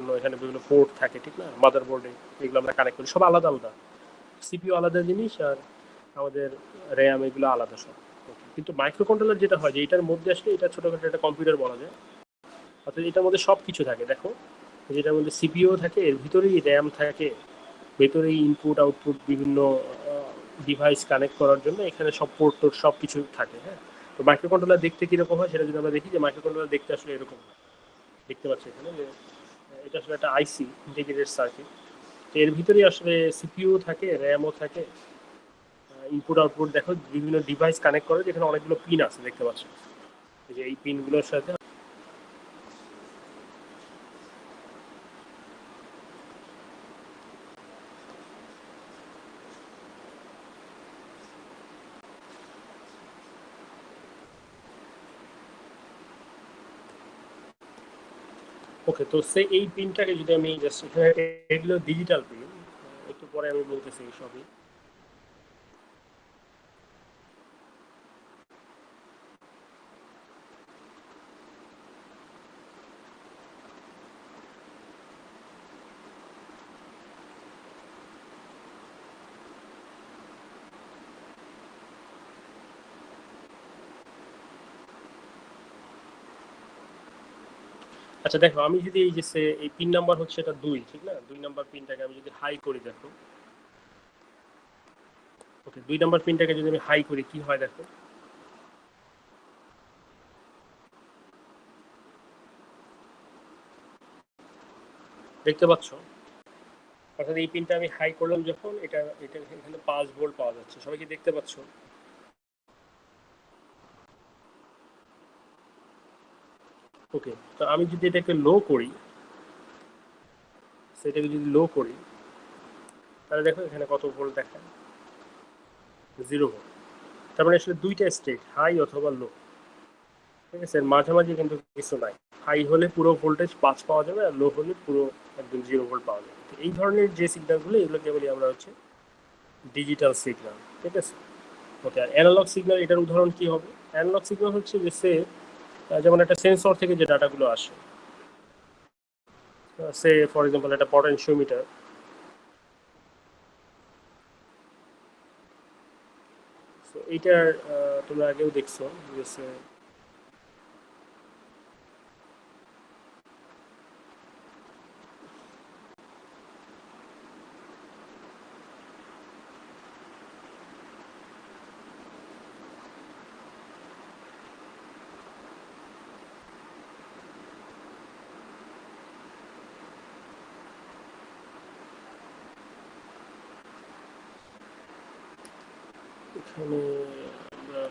জন্য এখানে বিভিন্ন পোর্ট থাকে, ঠিক না? মাদারবোর্ডে এগুলো আমরা কানেক্ট করি, সব আলাদা আলাদা। সিপিইউ আলাদা জিনিস আর আমাদের র্যাম এগুলো আলাদা সব। কিন্তু মাইক্রো কন্ট্রোলার যেটা হয় যে এটার মধ্যে আসলে এটা ছোটোখাটো একটা কম্পিউটার বলা যায়, অর্থাৎ এটার মধ্যে সব কিছু থাকে। দেখো যেটার মধ্যে সিপিইউ থাকে, এর ভিতরেই র্যাম থাকে, ভেতরেই ইনপুট আউটপুট বিভিন্ন ডিভাইস কানেক্ট করার জন্য এখানে সব পোর্ট টোর্ট সব কিছু থাকে। হ্যাঁ, তো মাইক্রো কন্ট্রোলার দেখতে কীরকম হয় সেটা যদি আমরা দেখি, যে মাইক্রো কন্ট্রোলার দেখতে আসলে এরকম হয়। দেখতে পাচ্ছি এখানে যে এটা আসলে একটা আইসি, ইন্টিগ্রেটেড সার্কিট। তো এর ভিতরেই আসলে সিপিইউ থাকে, র্যামও থাকে, ইনপুট আউটপুট দেখো বিভিন্ন ডিভাইস কানেক্ট করে, যেখানে অনেকগুলো পিন আছে দেখতে পাচ্ছ, যে এই পিনগুলোর সাথে। ওকে, তো সেই এই পিনটাকে যদি আমি জাস্ট এখানে, এগুলো ডিজিটাল পিন, একটু পরে আমি বলতেছি সবই। আচ্ছা দেখো, আমি যদি এই যে এই পিন নাম্বার হচ্ছে এটা 2, ঠিক না? 2 নাম্বার পিনটাকে আমি যদি হাই করি, দেখো ওকে, 2 নাম্বার পিনটাকে যদি আমি হাই করি কি হয় দেখো, দেখতে পাচ্ছ? অর্থাৎ এই পিনটা আমি হাই করলাম যখন, এটা এটা এখানে 5 ভোল্ট পাওয়া যাচ্ছে। সবাই কি দেখতে পাচ্ছ? ওকে, তো আমি যদি এটাকে লো করি, সেটাকে যদি লো করি, তাহলে দেখো এখানে কত ভোল্ট দেখায়, 0 ভোল্ট। তার মানে আসলে দুইটা স্টেট, হাই অথবা লো, ঠিক আছে? এর মাঝামাঝি কিন্তু কিছু নাই। হাই হলে পুরো ভোল্টেজ 5 পাওয়া যাবে, আর লো হলে পুরো একদম 0 ভোল্ট পাওয়া যাবে। তো এই ধরনের যে সিগন্যালগুলো, এগুলোকে বলি আমরা হচ্ছে ডিজিটাল সিগন্যাল, ঠিক আছে? ওকে, আর অ্যানালগ সিগন্যাল, এটার উদাহরণ কি হবে? অ্যানালগ সিগন্যাল হচ্ছে যে যেমন একটা সেন্সর থেকে যে ডাটাগুলো আসে, ফর এক্সাম্পল একটা পটেনশিওমিটার। তো এইটার তোমরা আগেও দেখছো যে এখানে আমরা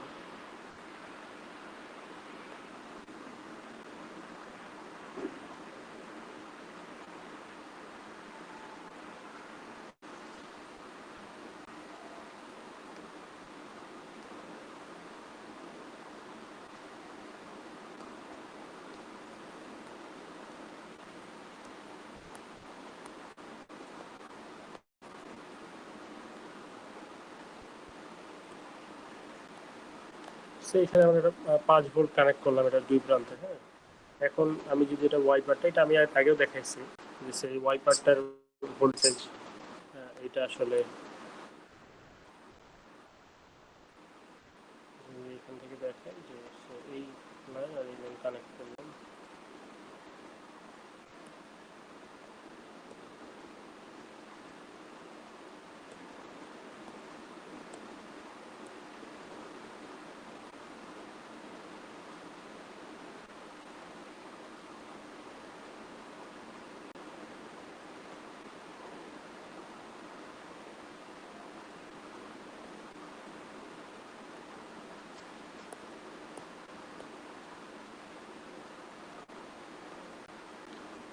এখানে আমরা একটা 5 ভোল্ট কানেক্ট করলাম এটা 2 প্রান্তে। হ্যাঁ, এখন আমি যদি এটা ওয়াইপারটা, এটা আমি আগেও দেখাইছি যে সেই ওয়াইপারটার ভোল্টেজ, এটা আসলে এখান থেকে দেখেন যে এই লাইন আর এই লাইন কানেক্ট করলাম।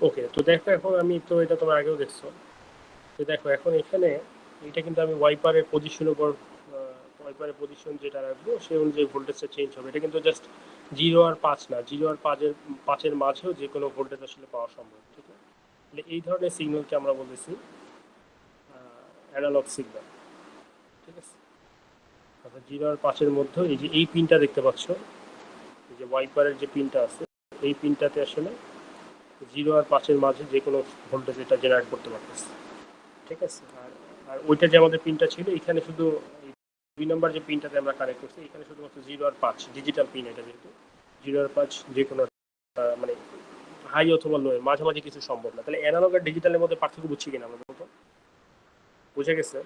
ওকে, তো দেখো এখন আমি তো এটা তোমরা আগেও দেখছো, তো দেখো এখন এখানে এটা কিন্তু আমি ওয়াইপারের পজিশনের উপর, ওয়াইপারের পজিশন যেটা রাখবো সেই অনুযায়ী ভোল্টেজটা চেঞ্জ হবে। এটা কিন্তু জাস্ট 0 আর 5 না, 0 আর 5-এর মাঝেও যে কোনো ভোল্টেজ আসলে পাওয়া সম্ভব, ঠিক আছে? তাহলে এই ধরনের সিগন্যালকে আমরা বলতেছি অ্যানালগ সিগন্যাল, ঠিক আছে? অর্থাৎ 0 আর 5-এর মধ্যে এই যে এই পিনটা দেখতে পাচ্ছ, এই যে ওয়াইপারের যে পিনটা আছে, এই পিনটাতে আসলে 0 আর 5 এর মাঝে যে কোনো ভোল্টেজ এটা জেনারেট করতে পারতেছে, ঠিক আছে। আর আর ওইটা যে আমাদের পিনটা ছিল, এখানে শুধু 2 নাম্বার যে পিনটাতে আমরা কানেক্ট করছি, এখানে শুধুমাত্র 0 আর 5 ডিজিটাল পিন, এটা যেহেতু 0 আর 5 যে কোনো মানে হাই অথবা লো এর মাঝামাঝি কিছু সম্ভব না। তাহলে অ্যানালগ আর ডিজিটালের মধ্যে পার্থক্য বুঝছি কিনা আমরা বলতো? বুঝে গেছে?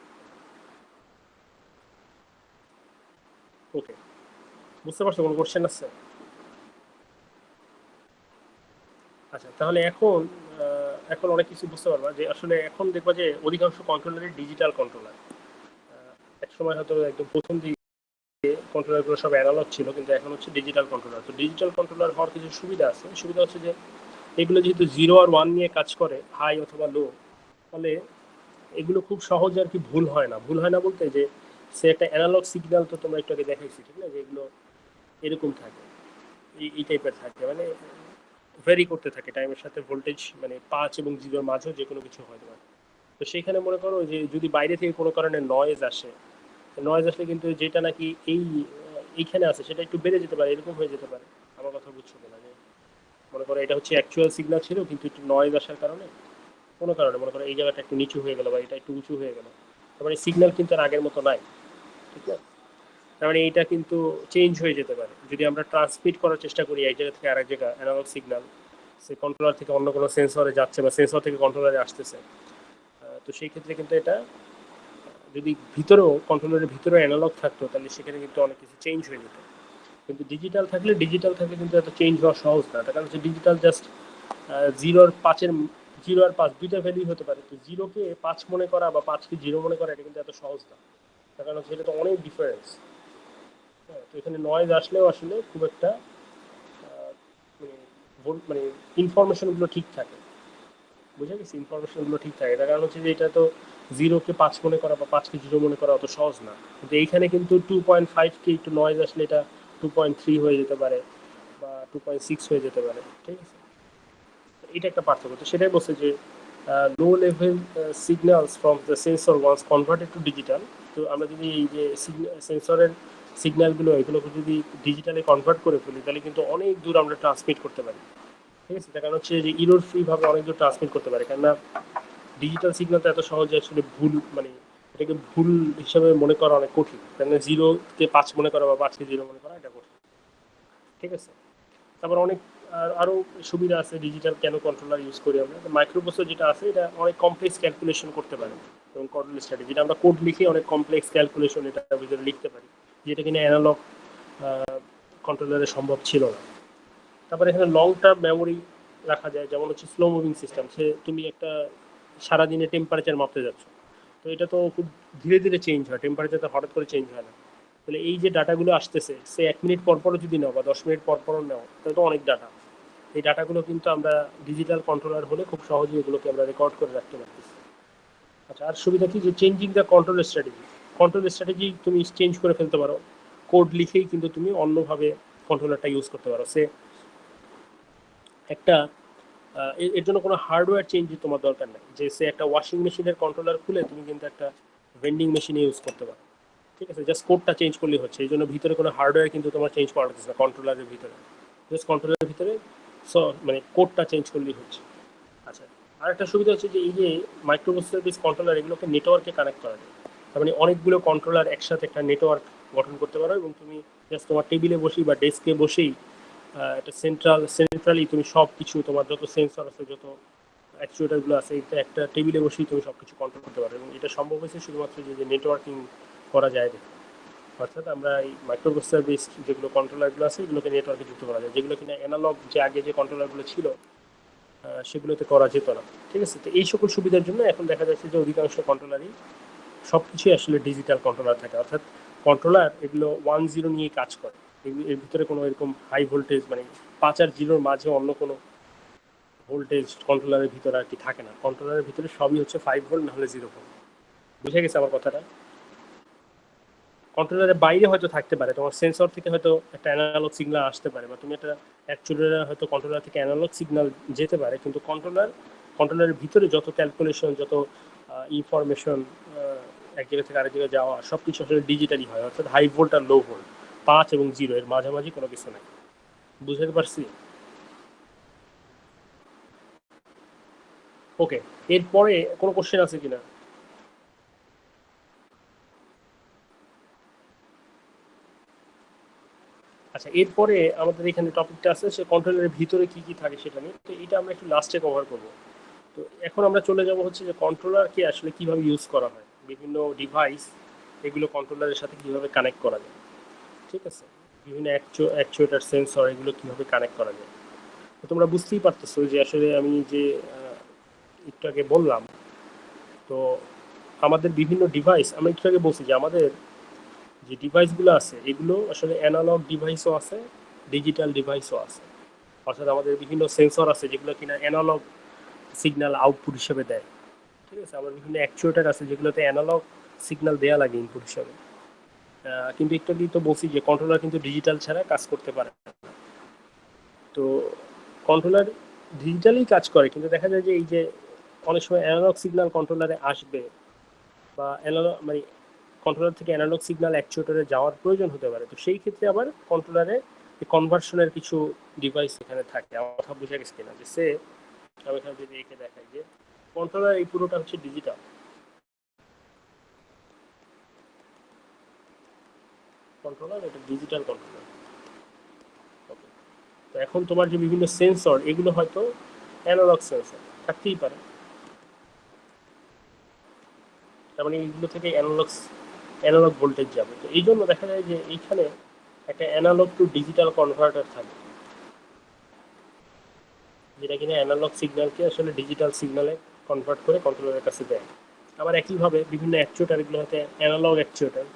ওকে, বুঝতে পারছো? কোনো কোশ্চেন আছে? আচ্ছা, তাহলে এখন অনেক কিছু বুঝতে পারবা যে আসলে এখন দেখবা যে অধিকাংশ কন্ট্রোলারই ডিজিটাল কন্ট্রোলার। এক সময় হয়তো একদম প্রথম দিকে কন্ট্রোলারগুলো সব অ্যানালগ ছিল, কিন্তু এখন হচ্ছে ডিজিটাল কন্ট্রোলার। তো ডিজিটাল কন্ট্রোলার হওয়ার কিছু সুবিধা আছে। সুবিধা হচ্ছে যে এগুলো যেহেতু 0 আর 1 নিয়ে কাজ করে, হাই অথবা লো, ফলে এগুলো খুব সহজে আর কি ভুল হয় না। ভুল হয় না বলতে যে সে একটা অ্যানালগ সিগন্যাল, তো তোমরা একটু আগে দেখাইছি, ঠিক না, যে এগুলো এরকম থাকে, এই টাইপের থাকে, মানে ভ্যারি করতে থাকে টাইমের সাথে ভোল্টেজ, মানে 5 এবং 0 এর মাঝেও যে কোনো কিছু হতে পারে। তো সেখানে মনে করো যে যদি বাইরে থেকে কোনো কারণে নয়েজ আসে, নয়েজ আসলে কিন্তু যেটা নাকি এইখানে আছে সেটা একটু বেড়ে যেতে পারে, এরকম হয়ে যেতে পারে। আমার কথা বুঝছো কিনা? যে মনে করো এটা হচ্ছে অ্যাকচুয়াল সিগন্যাল ছিল, কিন্তু একটু নয়েজ আসার কারণে, কোনো কারণে মনে করো এই জায়গাটা একটু নিচু হয়ে গেল বা এটা একটু উঁচু হয়ে গেল, তারপরে সিগন্যাল কিন্তু আর আগের মতো নাই, ঠিক না? তার মানে এইটা কিন্তু চেঞ্জ হয়ে যেতে পারে যদি আমরা ট্রান্সমিট করার চেষ্টা করি এক জায়গা থেকে আরেক জায়গা অ্যানালগ সিগন্যাল, সে কন্ট্রোলার থেকে অন্য কোনো সেন্সরে যাচ্ছে বা সেন্সর থেকে কন্ট্রোলারে আসতেছে। তো সেই ক্ষেত্রে কিন্তু এটা যদি ভিতরেও কন্ট্রোলারের ভিতরেও অ্যানালগ থাকতো, তাহলে সেখানে কিন্তু অনেক কিছু চেঞ্জ হয়ে যেত। কিন্তু ডিজিটাল থাকলে কিন্তু এত চেঞ্জ হওয়া সহজ না। তার কারণ হচ্ছে ডিজিটাল জাস্ট 0 আর 5-এর, 0 আর 5 দুইটা ভ্যালুই হতে পারে। তো 0-কে 5 মনে করা বা 5-কে 0 মনে করা, এটা কিন্তু এত সহজ না। তার কারণ হচ্ছে এটা তো অনেক ডিফারেন্স। হ্যাঁ, তো এখানে নয়েজ আসলেও আসলে খুব একটা মানে মানে ইনফরমেশনগুলো ঠিক থাকে। বুঝে গেছি? ইনফরমেশনগুলো ঠিক থাকে। তার কারণ হচ্ছে যে এটা তো 0-কে 5 মনে করা বা 5-কে 0 মনে করা অত সহজ না। কিন্তু এইখানে কিন্তু 2.5-কে একটু নয়েজ আসলে এটা 2.3 হয়ে যেতে পারে বা 2.6 হয়ে যেতে পারে, ঠিক আছে? এটা একটা পার্থক্য। তো সেটাই বলছে যে low level signals from the sensor once converted to digital. তো আমরা যদি এই যে সেন্সরের সিগন্যালগুলো, এগুলোকে যদি ডিজিটালে কনভার্ট করে ফেলি, তাহলে কিন্তু অনেক দূর আমরা ট্রান্সমিট করতে পারি, ঠিক আছে? তার কারণ হচ্ছে যে ইরোর ফ্রি ভাবে অনেক দূর ট্রান্সমিট করতে পারে, কেননা ডিজিটাল সিগন্যালটা এত সহজে আসলে ভুল, মানে এটাকে ভুল হিসাবে মনে করা অনেক কঠিন। কেননা 0-কে 5 মনে করা বা 5-কে 0 মনে করা এটা কঠিন, ঠিক আছে? তারপর অনেক আরও সুবিধা আছে ডিজিটাল কেন কন্ট্রোলার ইউজ করি আমরা। মাইক্রোপ্রসেসর যেটা আছে এটা অনেক কমপ্লেক্স ক্যালকুলেশন করতে পারে, এবং কন্ট্রোল স্ট্র্যাটেজি যেটা আমরা কোড লিখে অনেক কমপ্লেক্স ক্যালকুলেশন এটার ভিতরে লিখতে পারি, যেটা কিনা অ্যানালগ কন্ট্রোলারে সম্ভব ছিল না। তারপরে এখানে লং টার্ম মেমোরি রাখা যায়, যেমন হচ্ছে স্লো মুভিং সিস্টেম। সে তুমি একটা সারাদিনে টেম্পারেচার মাপতে যাচ্ছ, তো এটা তো খুব ধীরে ধীরে চেঞ্জ হয়, টেম্পারেচার তো হঠাৎ করে চেঞ্জ হয় না। তাহলে এই যে ডাটাগুলো আসতেছে, সে 1 মিনিট পর পরও যদি নাও বা 10 মিনিট পর পরও নাও, তাহলে তো অনেক ডাটা। এই ডাটাগুলো কিন্তু আমরা ডিজিটাল কন্ট্রোলার হলে খুব সহজেই এগুলোকে আমরা রেকর্ড করে রাখতে পারতেছি। আচ্ছা, আর সুবিধা কি যে চেঞ্জিং দ্য কন্ট্রোল স্ট্র্যাটেজি তুমি চেঞ্জ করে ফেলতে পারো। কোড লিখেই কিন্তু তুমি অন্যভাবে কন্ট্রোলারটা ইউজ করতে পারো। সে একটা এর জন্য কোনো হার্ডওয়্যার চেঞ্জ তোমার দরকার নেই, যে সে একটা ওয়াশিং মেশিনের কন্ট্রোলার খুলে তুমি কিন্তু একটা ভেন্ডিং মেশিনে ইউজ করতে পারো, ঠিক আছে? জাস্ট কোডটা চেঞ্জ করলেই হচ্ছে। এই জন্য ভিতরে কোনো হার্ডওয়্যার কিন্তু তোমার চেঞ্জ করা হচ্ছে না কন্ট্রোলারের ভিতরে। জাস্ট কন্ট্রোলারের ভিতরে মানে কোডটা চেঞ্জ করলেই হচ্ছে। আচ্ছা, আর একটা সুবিধা হচ্ছে যে এই যে মাইক্রোপ্রসেসর বেস কন্ট্রোলার, এগুলোকে নেটওয়ার্কে কানেক্ট করা যায়। তার মানে অনেকগুলো কন্ট্রোলার একসাথে একটা নেটওয়ার্ক গঠন করতে পারো, এবং তুমি জাস্ট তোমার টেবিলে বসেই বা ডেস্কে বসেই একটা সেন্ট্রালি তুমি সব কিছু, তোমার যত সেন্সর আছে, যত অ্যাকচুয়েটারগুলো আছে, এটা একটা টেবিলে বসেই তুমি সব কিছু কন্ট্রোল করতে পারো। এবং এটা সম্ভব হয়েছে শুধুমাত্র যে নেটওয়ার্কিং করা যায় দেখে। অর্থাৎ আমরা এই মাইক্রোপ্রসেসর বেস যেগুলো কন্ট্রোলারগুলো আছে, এগুলোকে নেটওয়ার্কে যুক্ত করা যায়, যেগুলো কিনা অ্যানালগ যে আগে যে কন্ট্রোলারগুলো ছিল সেগুলোতে করা যেত না, ঠিক আছে? তো এই সকল সুবিধার জন্য এখন দেখা যাচ্ছে যে অধিকাংশ কন্ট্রোলারই সব কিছুই আসলে ডিজিটাল কন্ট্রোলার থাকে। অর্থাৎ কন্ট্রোলার এগুলো 1-0 নিয়ে কাজ করে। এর ভিতরে কোনো এরকম হাই ভোল্টেজ, মানে 5 আর 0-র মাঝে অন্য কোনো ভোল্টেজ কন্ট্রোলারের ভিতরে আর কি থাকে না। কন্ট্রোলারের ভিতরে সবই হচ্ছে 5 ভোল্ট, নাহলে 0 ভোল্ট। বুঝে গেছে আমার কথাটা? কন্ট্রোলারের বাইরে হয়তো থাকতে পারে, তোমার সেন্সর থেকে হয়তো একটা অ্যানালগ সিগন্যাল আসতে পারে, বা তুমি একটা অ্যাকচুয়ালি হয়তো কন্ট্রোলার থেকে অ্যানালগ সিগন্যাল যেতে পারে, কিন্তু কন্ট্রোলারের ভিতরে যত ক্যালকুলেশন, যত ইনফরমেশন এক জায়গা থেকে আরেক জায়গায় যাওয়া, সব কিছু আসলে ডিজিটালি হয়। অর্থাৎ হাই ভোল্ট আর লো ভোল্ট, 5 এবং 0 এর মাঝামাঝি কোনো কিছু নাই। বুঝতে পারছি? ওকে, এরপরে কোনো কোশ্চেন আছে কিনা? আচ্ছা, এরপরে আমাদের এখানে টপিকটা আছে সে কন্ট্রোলারের ভিতরে কি কি থাকে সেটা নিয়ে, তো এটা আমরা একটু লাস্টে কভার করবো। তো এখন আমরা চলে যাব হচ্ছে যে কন্ট্রোলারকে আসলে কিভাবে ইউজ করা হয়, বিভিন্ন ডিভাইস এগুলো কন্ট্রোলারের সাথে কিভাবে কানেক্ট করা যায়, ঠিক আছে, বিভিন্ন অ্যাকচুয়েটার সেন্সর এগুলো কিভাবে কানেক্ট করা যায়। তো তোমরা বুঝতেই পারতেছো যে আসলে আমি যে একটু আগে বললাম, তো আমাদের বিভিন্ন ডিভাইস, আমি একটু আগে বলছি যে আমাদের যে ডিভাইসগুলো আছে এগুলো আসলে অ্যানালগ ডিভাইসও আছে, ডিজিটাল ডিভাইসও আছে। অর্থাৎ আমাদের বিভিন্ন সেন্সর আছে যেগুলো কিনা অ্যানালগ সিগন্যাল আউটপুট হিসেবে দেয়, ঠিক আছে। আবার বিভিন্ন অ্যাকচুয়েটার আছে যেগুলোতে অ্যানালগ সিগন্যাল দেওয়া লাগে ইনপুট হিসাবে। কিন্তু একটু আগেই তো বলছি যে কন্ট্রোলার কিন্তু ডিজিটাল ছাড়া কাজ করতে পারে না। তো কন্ট্রোলার ডিজিটালি কাজ করে, কিন্তু দেখা যায় যে এই যে অনেক সময় অ্যানালগ সিগন্যাল কন্ট্রোলারে আসবে, বা অ্যানালগ মানে কন্ট্রোলার থেকে অ্যানালগ সিগন্যাল অ্যাকচুয়েটরে যাওয়ার প্রয়োজন হতে পারে। তো সেই ক্ষেত্রে আবার কন্ট্রোলারে কনভার্সনের কিছু ডিভাইস এখানে থাকে। আমার কথা বুঝে গেছে কিনা, যে সে আমি এখানে যদি একে দেখাই যে কন্ট্রোলার এই পুরোটা হচ্ছে ডিজিটাল কন্ট্রোলার, এটা ডিজিটাল কন্ট্রোলার। ওকে, তো এখন তোমার যে বিভিন্ন সেন্সর এগুলো হয়তো অ্যানালগ সেন্সর থাকতেই পারে, তার মানে এইগুলো থেকে অ্যানালগ ভোল্টেজ যাবে। তো এই জন্য দেখা যায় যে এইখানে একটা অ্যানালগ টু ডিজিটাল কনভার্টার থাকে, যেটা কিনা অ্যানালগ সিগন্যালকে আসলে ডিজিটাল সিগন্যালে কনভার্ট করে কন্ট্রোলারের কাছে দেয়। আবার একইভাবে বিভিন্ন অ্যাকচুয়েটার, এগুলো হতে অ্যানালগ অ্যাকচুয়েটার,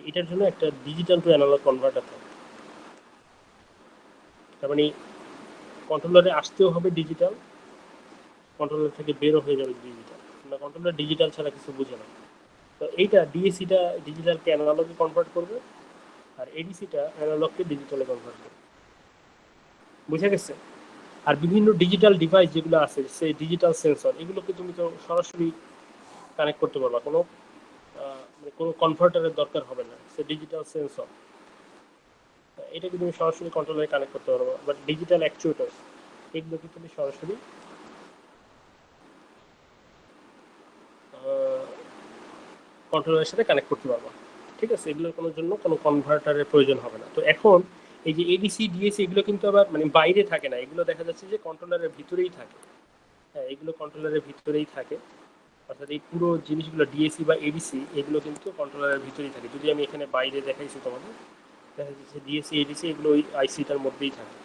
এটার জন্য একটা ডিজিটাল টু অ্যানালগ কনভার্টার থাকে। তার মানে কন্ট্রোলারে আসতেও হবে ডিজিটাল, কন্ট্রোলার থেকে বেরো হয়ে যাবে ডিজিটাল, না কন্ট্রোলার ডিজিটাল ছাড়া কিছু বুঝে না। তো এইটা ডিএসিটা ডিজিটালকে অ্যানালগে কনভার্ট করবে, আর এডিসিটা অ্যানালগকে ডিজিটালে কনভার্ট করবে। বুঝে গেছে? আর বিভিন্ন ডিজিটাল ডিভাইস যেগুলো আছে, সেই ডিজিটাল সেন্সর এগুলোকে তুমি তো সরাসরি কানেক্ট করতে পারবা, কোনো মানে কোনো কনভার্টারের দরকার হবে না, সে ডিজিটাল সেন্সর, এটাকে তুমি সরাসরি কন্ট্রোলারে কানেক্ট করতে পারবো। বাট ডিজিটাল অ্যাকচুয়েটার এগুলোকে তুমি সরাসরি কন্ট্রোলারের সাথে কানেক্ট করতে পারবো, ঠিক আছে। এগুলোর কোনো জন্য কোনো কনভার্টারের প্রয়োজন হবে না। তো এখন এই যে এডিসি ডিএসি এগুলো কিন্তু আবার মানে বাইরে থাকে না, এগুলো দেখা যাচ্ছে যে কন্ট্রোলারের ভিতরেই থাকে। হ্যাঁ, এগুলো কন্ট্রোলারের ভিতরেই থাকে। অর্থাৎ এই পুরো জিনিসগুলো ডিএসি বা এডিসি এগুলো কিন্তু কন্ট্রোলারের ভিতরেই থাকে। যদি আমি এখানে বাইরে দেখাইছি তোমাদের, দেখা যাচ্ছে ডিএসি এডিসি এগুলো ওই আইসিটার মধ্যেই থাকে।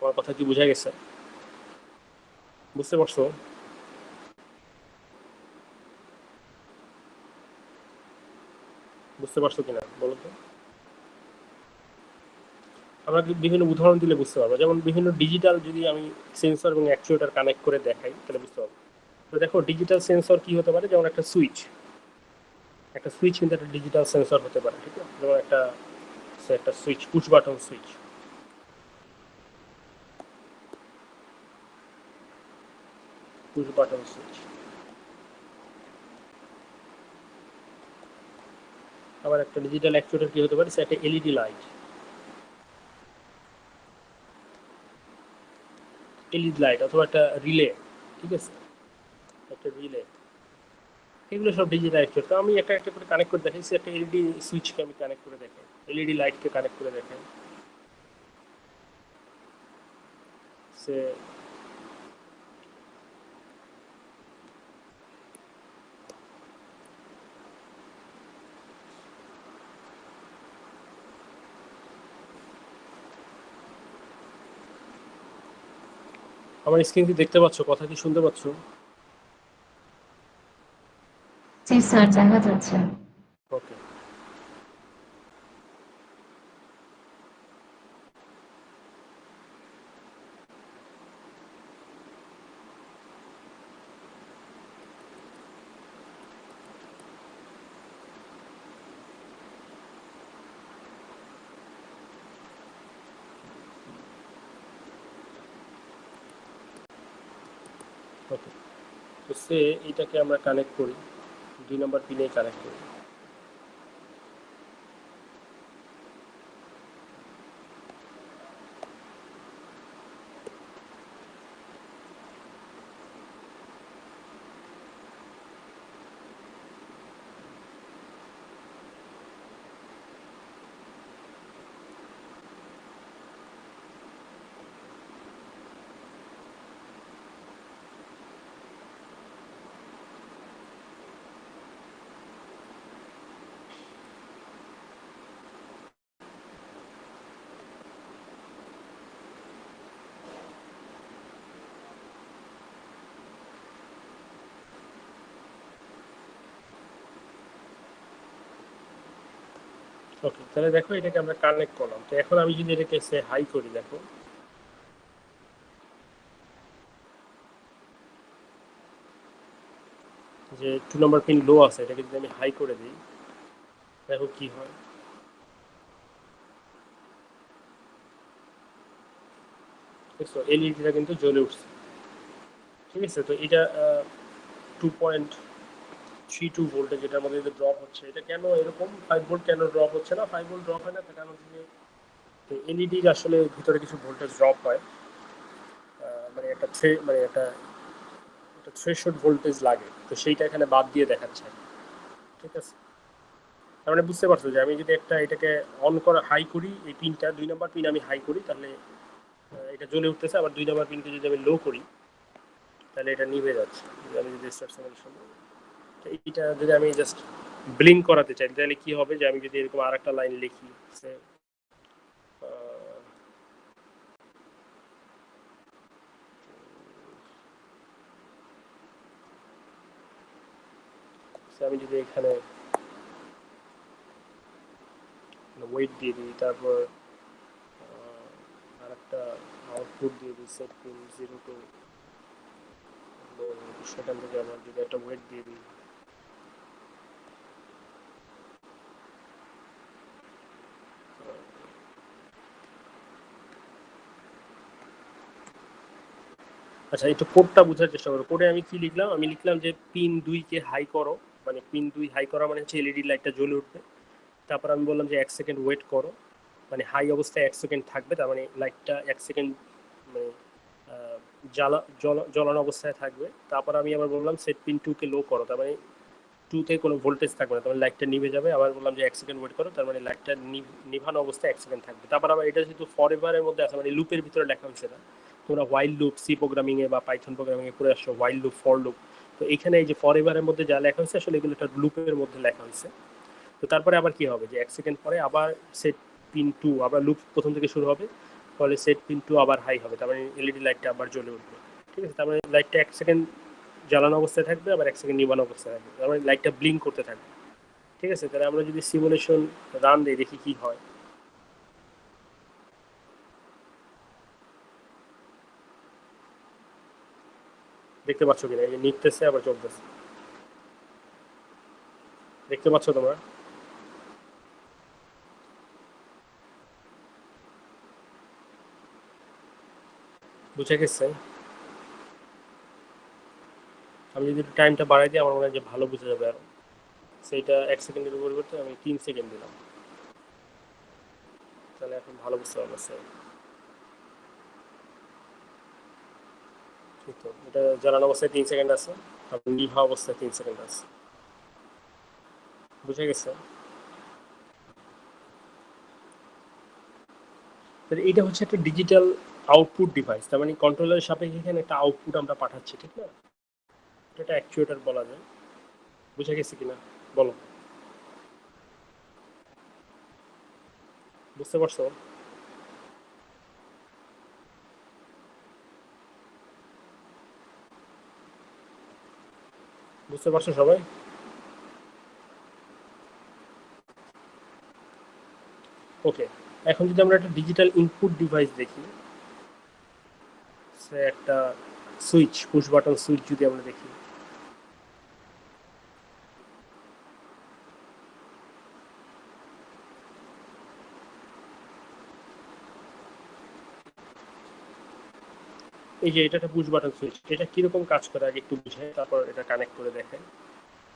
আমার কথা কি বোঝা গেছে? বুঝতে পারছো? বুঝতে পারছো কিনা বলো তো? আমরা বিভিন্ন উদাহরণ দিলে বুঝতে পারবো, যেমন বিভিন্ন ডিজিটাল যদি আমি সেন্সর এবং অ্যাকচুয়েটার কানেক্ট করে দেখাই তাহলে বুঝতে পারবো। তো দেখো ডিজিটাল সেন্সর কি হতে পারে, যেমন একটা সুইচ, একটা সুইচ কিন্তু একটা ডিজিটাল সেন্সর হতে পারে, ঠিক আছে। যেমন একটা একটা switch, push button switch, push button switch. আবার একটা ডিজিটাল অ্যাকচুয়েটার কি হতে পারে, সে একটা এলইডি লাইট, এলইডি লাইট অথবা একটা রিলে, ঠিক আছে, একটা রিলে। এগুলো সব ডিজিটাল অ্যাকচুয়েটার। তো আমি একটা একটা করে কানেক্ট করে দেখাই, সে একটা এলইডি সুইচকে আমি কানেক্ট করে দেখাই, এলইডি লাইটকে কানেক্ট করে দেখাই, সে আমার স্ক্রিন কি দেখতে পাচ্ছ, কথা কি শুনতে পাচ্ছ? জি স্যার, দেখা যাচ্ছে। ওকে, ওকে। তো সে এইটাকে আমরা কানেক্ট করি, 2 নম্বর পিনে কানেক্ট করি। ওকে, তাহলে দেখো এটাকে আমরা কানেক্ট করলাম। তো এখন আমি যদি এটাকে সে হাই করি, দেখো যে 2 নম্বর পিন লো আছে, এটাকে যদি আমি হাই করে দিই, দেখো কি হয়। দেখছো এলইডিটা কিন্তু জ্বলে উঠছে। ঠিক আছে, তো এটা 2.32 ভোল্টে যেটার মধ্যে ড্রপ হচ্ছে, এটা কেন এরকম 5 ভোল্ট কেন ড্রপ হচ্ছে না? 5 ভোল্ট ড্রপ হয় না তার কারণ হচ্ছে যে এলইডির আসলে ভিতরে কিছু ভোল্টেজ ড্রপ হয়, মানে একটা একটা থ্রেশহোল্ড ভোল্টেজ লাগে, তো সেইটা এখানে বাদ দিয়ে দেখাচ্ছে। ঠিক আছে, তার মানে বুঝতে পারছো যে আমি যদি এটাকে অন করা হাই করি, এই পিনটা 2 নম্বর পিন আমি হাই করি, তাহলে এটা জ্বলে উঠতেছে। আবার 2 নম্বর পিনকে যদি আমি লো করি, তাহলে এটা নিভে যাচ্ছে। আমি যদি স্টার্ট সিমুলেশন, এইটা যদি আমি জাস্ট ব্লিঙ্ক করাতে চাই, তাহলে কি হবে যে আমি যদি এরকম আর একটা লাইন লিখি, আমি যদি এখানে ওয়েট দিয়ে দিই, তারপর আর একটা আউটপুট দিয়ে দিই, সেট পিন 0 টু, সেখান থেকে আমার যদি একটা ওয়েট দিয়ে দিই, আচ্ছা একটু কোডটা বোঝার চেষ্টা করো। কোডে আমি কি লিখলাম? আমি লিখলাম যে পিন 2 কে হাই করো, মানে পিন 2 হাই করা মানে হচ্ছে এলইডি লাইটটা জ্বলে উঠবে। তারপর আমি বললাম যে 1 সেকেন্ড ওয়েট করো, মানে হাই অবস্থায় 1 সেকেন্ড থাকবে, তার মানে লাইটটা 1 সেকেন্ড মানে জ্বলানো অবস্থায় থাকবে। তারপর আমি আবার বললাম সেট পিন 2 কে লো করো, তার মানে 2 তে কোনো ভোল্টেজ থাকবে না, তার মানে লাইটটা নিভে যাবে। আবার বললাম যে 1 সেকেন্ড ওয়েট করো, তার মানে লাইটটা নিভানো অবস্থায় 1 সেকেন্ড থাকবে। তারপর আবার এটা যেহেতু ফর এভারের মধ্যে আছে, মানে লুপের ভিতরে লেখা হয়েছে না, তোমরা হোয়াইল লুপ সি প্রোগ্রামিং এ বা পাইথন প্রোগ্রামিং এ করে আসছো, হোয়াইল লুপ, ফর লুপ। তো এখানে এই যে ফর এভারের মধ্যে যা লেখা হয়েছে আসলে এগুলো একটা লুপের মধ্যে লেখা হয়েছে। তো তারপরে আবার কি হবে যে 1 সেকেন্ড পরে আবার সেট পিন 2, আবার লুপ প্রথম থেকে শুরু হবে, ফলে সেট পিন 2 আবার হাই হবে, তার মানে এলইডি লাইটটা আবার জ্বলে উঠবে। ঠিক আছে, তার মানে লাইটটা 1 সেকেন্ড জ্বালানো অবস্থায় থাকবে, আবার 1 সেকেন্ড নিবানো অবস্থায় থাকবে, তার মানে লাইটটা ব্লিঙ্ক করতে থাকবে। ঠিক আছে, তাহলে আমরা যদি সিমুলেশন রান দিই, দেখি কি হয়। দেখতে পাচ্ছ কিনা, এই যে নিতেছে আবার চলতেছে, দেখতে পাচ্ছ তোমরা? বুঝে গেছে? আমি যদি টাইমটা বাড়াই দিই, আমার মনে হয় যে ভালো বুঝে যাবে আরো। সেইটা 1 সেকেন্ডের পরিবর্তে আমি 3 সেকেন্ড দিলাম, তাহলে এখন ভালো বুঝতে পারছে। ঠিক তো, এটা জ্বালানো অবস্থায় 3 সেকেন্ড আছে, আর নিভা অবস্থায় 3 সেকেন্ড আছে। বুঝে গেছে? তাহলে এটা হচ্ছে একটা ডিজিটাল আউটপুট ডিভাইস, তার মানে কন্ট্রোলারের সাপেক্ষে এখানে একটা আউটপুট আমরা পাঠাচ্ছি, ঠিক না? এটা অ্যাকচুয়েটার বলা যায়। বুঝে গেছে কিনা বলো? বুঝতে পারছো? বুঝতে পারছো সবাই? ওকে, এখন যদি আমরা একটা ডিজিটাল ইনপুট ডিভাইস দেখি, সে একটা সুইচ, পুশ বাটন সুইচ যদি আমরা দেখি, এই যে এটা একটা পুশ বাটন সুইচ, এটা কিরকম কাজ করে আগে একটু বুঝাই, তারপর এটা কানেক্ট করে দেখাই।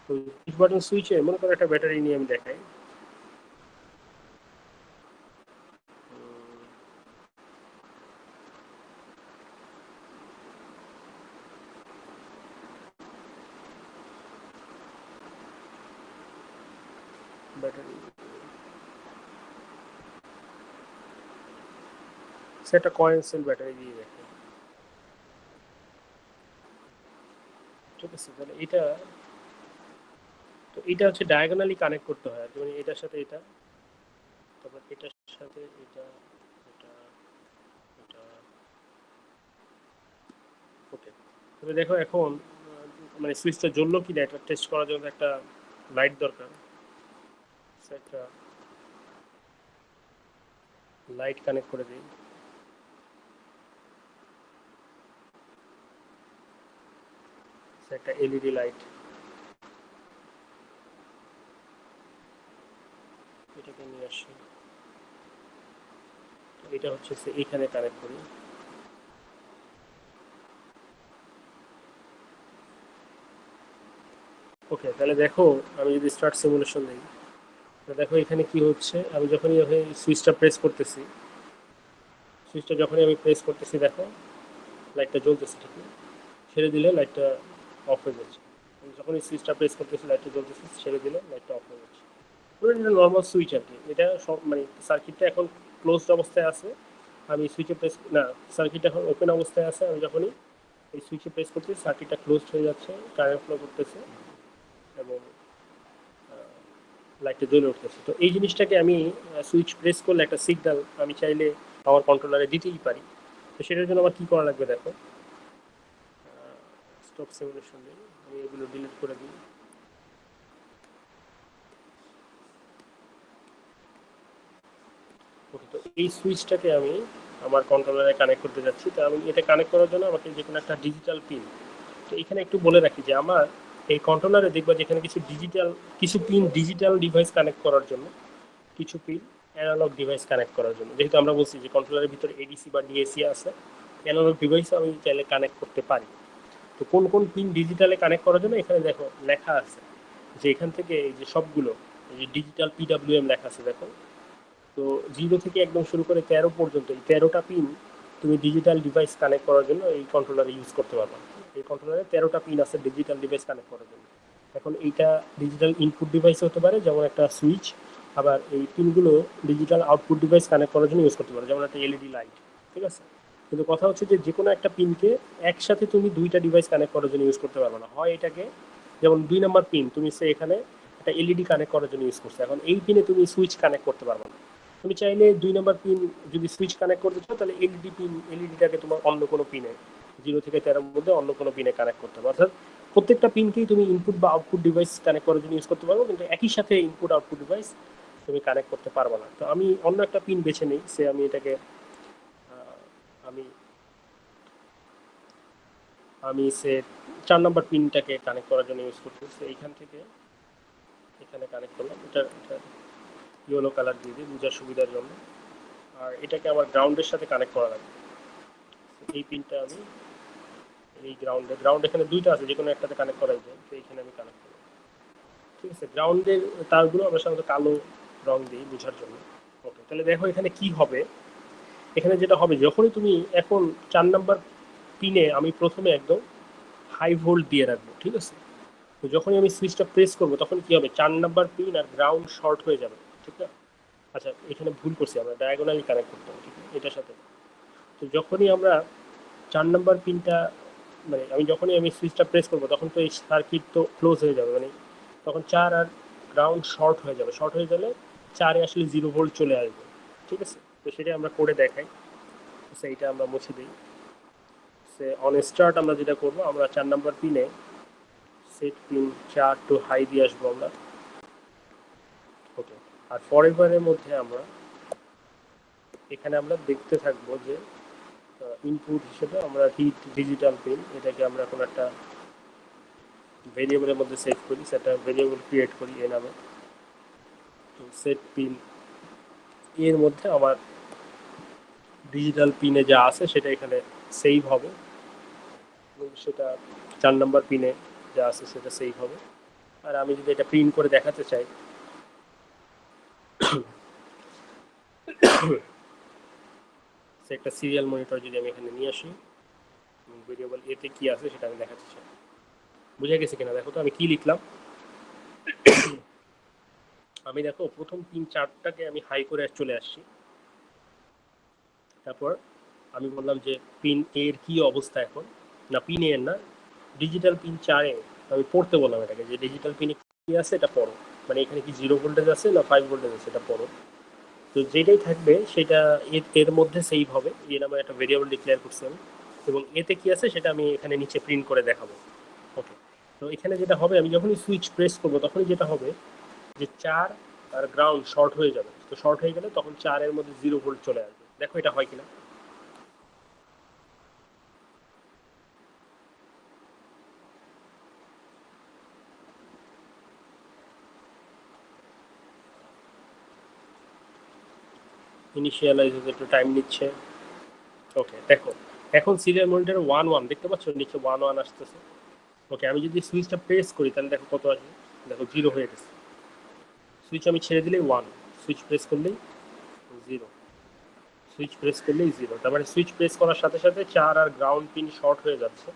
তো পুশ বাটন সুইচে মনে করো একটা ব্যাটারি নিয়ে আমি দেখাই। ব্যাটারি, সেটা কয়েন সেল ব্যাটারি দিয়ে দেখাই। ঠিক আছে, তাহলে এটা, তো এটা হচ্ছে ডায়াগোনালি কানেক্ট করতে হয়, যেমন এটার সাথে এটা, তারপর এটার সাথে এটা, এটা, এটা। ওকে, তবে দেখো এখন মানে সুইচটা জ্বললো কি না এটা টেস্ট করার জন্য একটা লাইট দরকার। একটা লাইট কানেক্ট করে দিই। একটা এলইডি লাইট, এটাকে নিয়ে আসি। এটা হচ্ছে এইখানে কানেক্ট করি। ওকে, তাহলে দেখো আমি যদি স্টার্ট সিমুলেশন দিই, তো দেখো এখানে কি হচ্ছে। আমি যখনই সুইচটা প্রেস করতেছি, সুইচটা যখনই আমি প্রেস করতেছি দেখো লাইটটা জ্বলতেছে, ঠিক না? ছেড়ে দিলে লাইটটা অফ হয়ে যাচ্ছে। আমি যখনই সুইচটা প্রেস করতেছি লাইটটা জ্বলতেছে, ছেড়ে দিলে লাইটটা অফ হয়ে যাচ্ছে। পুরো এটা নর্মাল সুইচ আর কি। এটা সব মানে সার্কিটটা এখন ক্লোজড অবস্থায় আছে। আমি সুইচে প্রেস না, সার্কিটটা এখন ওপেন অবস্থায় আছে। আমি যখনই এই সুইচে প্রেস করতেছি সার্কিটটা ক্লোজড হয়ে যাচ্ছে, কারেন্ট ফ্লো করতেছে এবং লাইটটা জ্বলে উঠতেছে। তো এই জিনিসটাকে আমি সুইচ প্রেস করলে একটা সিগন্যাল আমি চাইলে আমার কন্ট্রোলারে দিতেই পারি। তো সেটার জন্য আমার কী করা লাগবে দেখো, স্টপ সিমুলেশন দিই, আমি এগুলো ডিলিট করে দিই। ওকে, তো এই সুইচটাকে আমি আমার কন্ট্রোলারে কানেক্ট করতে যাচ্ছি। তো আমি এটা কানেক্ট করার জন্য আমাকে যে কোনো একটা ডিজিটাল পিন, তো এখানে একটু বলে রাখি যে আমার এই কন্ট্রোলারে দেখবা যেখানে কিছু পিন ডিজিটাল ডিভাইস কানেক্ট করার জন্য, কিছু পিন অ্যানালগ ডিভাইস কানেক্ট করার জন্য। যেহেতু আমরা বলছি যে কন্ট্রোলারের ভিতরে এডিসি বা ডিএসি আছে, অ্যানালগ ডিভাইসও আমি চাইলে কানেক্ট করতে পারি। তো কোন কোন পিন ডিজিটালে কানেক্ট করার জন্য এখানে দেখো লেখা আছে যে এখান থেকে এই যে সবগুলো এই যে ডিজিটাল পিডাব্লিউএম লেখা আছে দেখো। তো 0 থেকে একদম শুরু করে 13 পর্যন্ত এই 13টা পিন তুমি ডিজিটাল ডিভাইস কানেক্ট করার জন্য এই কন্ট্রোলারে ইউজ করতে পারবে। এই কন্ট্রোলারে 13টা পিন আছে ডিজিটাল ডিভাইস কানেক্ট করার জন্য। এখন এইটা ডিজিটাল ইনপুট ডিভাইস হতে পারে যেমন একটা সুইচ, আবার এই পিনগুলো ডিজিটাল আউটপুট ডিভাইস কানেক্ট করার জন্য ইউজ করতে পারো যেমন একটা এলইডি লাইট, ঠিক আছে? কিন্তু কথা হচ্ছে যে কোনো একটা পিনকে একসাথে তুমি দুইটা ডিভাইস কানেক্ট করার জন্য ইউজ করতে পারবে না। হয় এটাকে যেমন 2 নাম্বার পিন তুমি এখানে একটা এলইডি কানেক্ট করার জন্য ইউজ করছো, এখন এই পিনে তুমি সুইচ কানেক্ট করতে পারবে না। তুমি চাইলে 2 নাম্বার পিন যদি সুইচ কানেক্ট করতে চাও তাহলে এলইডিটাকে তোমার অন্য কোনো পিনে 0 থেকে 13 মধ্যে অন্য কোনো পিনে কানেক্ট করতে হবে। অর্থাৎ প্রত্যেকটা পিনকেই তুমি ইনপুট বা আউটপুট ডিভাইস কানেক্ট করার জন্য ইউজ করতে পারবো, কিন্তু একই সাথে ইনপুট আউটপুট ডিভাইস তুমি কানেক্ট করতে পারবো না। তো আমি অন্য একটা পিন বেছে নিই, আমি এটাকে আমি আমি 4 নাম্বার পিনটাকে কানেক্ট করার জন্য ইউজ করতেছি। এইখান থেকে এখানে কানেক্ট করলাম। এটা ইয়েলো কালার দিয়ে দিই বোঝার সুবিধার জন্য। আর এটাকে আমার গ্রাউন্ডের সাথে কানেক্ট করা লাগবে। এই পিনটা আমি এই গ্রাউন্ড এখানে দুইটা আছে, যে কোনো একটাতে কানেক্ট করাই যায়। তো এইখানে আমি কানেক্ট করব, ঠিক আছে? গ্রাউন্ডের তারগুলো আমরা সাধারণত কালো রং দিই বোঝার জন্য। ওকে, তাহলে দেখো এখানে কি হবে। এখানে যেটা হবে যখনই তুমি এখন 4 নাম্বার পিনে আমি প্রথমে একদম হাই ভোল্ট দিয়ে রাখবো, ঠিক আছে? তো যখনই আমি সুইচটা প্রেস করবো তখন কি হবে, 4 নাম্বার পিন আর গ্রাউন্ড শর্ট হয়ে যাবে, ঠিক না? আচ্ছা, এখানে ভুল করছি, আমরা ডায়াগোনালি কানেক্ট করতে হবে, ঠিক আছে, এটার সাথে। তো যখনই আমরা 4 নাম্বার পিনটা মানে যখনই আমি সুইচটা প্রেস করবো তখন তো এই সার্কিট তো ক্লোজ হয়ে যাবে, মানে তখন 4 আর গ্রাউন্ড শর্ট হয়ে যাবে। শর্ট হয়ে গেলে 4-এ আসলে 0 ভোল্ট চলে আসবে, ঠিক আছে? তো সেটাই আমরা করে দেখাই। সেইটা আমরা মুছে দিই। অন স্টার্ট আমরা যেটা করবো, আমরা 4 নাম্বার পিনে সেট পিন 4 টু হাই দিয়ে আসবো আমরা। ওকে, আর ফরএভারের মধ্যে আমরা এখানে আমরা দেখতে থাকবো যে ইনপুট হিসেবে আমরা হিট ডিজিটাল পিন, এটাকে আমরা এখন একটা ভেরিয়েবলের মধ্যে সেট করি, সেটা ভেরিয়েবল ক্রিয়েট করি এ নামে। তো সেট পিন এর মধ্যে আমার ডিজিটাল পিনে যা আছে সেটা এখানে সেভ হবে এবং সেটা 4 নাম্বার পিনে যা আছে সেটা সেভ হবে। আর আমি যদি এটা প্রিন্ট করে দেখাতে চাই, একটা সিরিয়াল মনিটর যদি আমি এখানে নিয়ে আসি, ভেরিয়েবল এতে কি আছে সেটা আমি দেখাতে চাই। বুঝে গেছে কিনা দেখো তো আমি কি লিখলাম। আমি দেখো প্রথম 3-4টাকে আমি হাই করে চলে আসছি। তারপর আমি বললাম যে পিন এর কি অবস্থা এখন, না পিন এর না, ডিজিটাল পিন 4-এ আমি পড়তে বললাম এটাকে যে ডিজিটাল পিনে কি আছে এটা পড়ো, মানে এখানে কি 0 ভোল্টেজ আছে না 5 ভোল্টেজ আছে এটা পড়ো। তো যেটাই থাকবে সেটা এর মধ্যে সেভ হবে। এর নামে একটা ভেরিয়েবল ডিক্লেয়ার করছি আমি, এবং এতে কি আছে সেটা আমি এখানে নিচে প্রিন্ট করে দেখাবো। ওকে, তো এখানে যেটা হবে আমি যখনই সুইচ প্রেস করবো তখনই যেটা হবে যে 4 আর গ্রাউন্ড শর্ট হয়ে যাবে। তো শর্ট হয়ে গেলে তখন 4 এর মধ্যে 0 ভোল্ট চলে আসবে। দেখো এটা হয় কিনা। ইনিশিয়ালাইজ হতে একটু টাইম নিচ্ছে। ওকে দেখো, এখন সিরিয়াল মনিটর 1 1 দেখতে পাচ্ছ, নিচে 1 1 আসতেছে। ওকে, আমি যদি সুইচটা প্রেস করি তাহলে দেখো কত আসবে। দেখো 0 হয়ে গেছে। সুইচ আমি ছেড়ে দিলেই 1, সুইচ প্রেস করলেই 0, সুইচ প্রেস করলেই 0। তার মানে সুইচ প্রেস করার সাথে সাথে 4 আর গ্রাউন্ড পিন শর্ট হয়ে যাচ্ছে,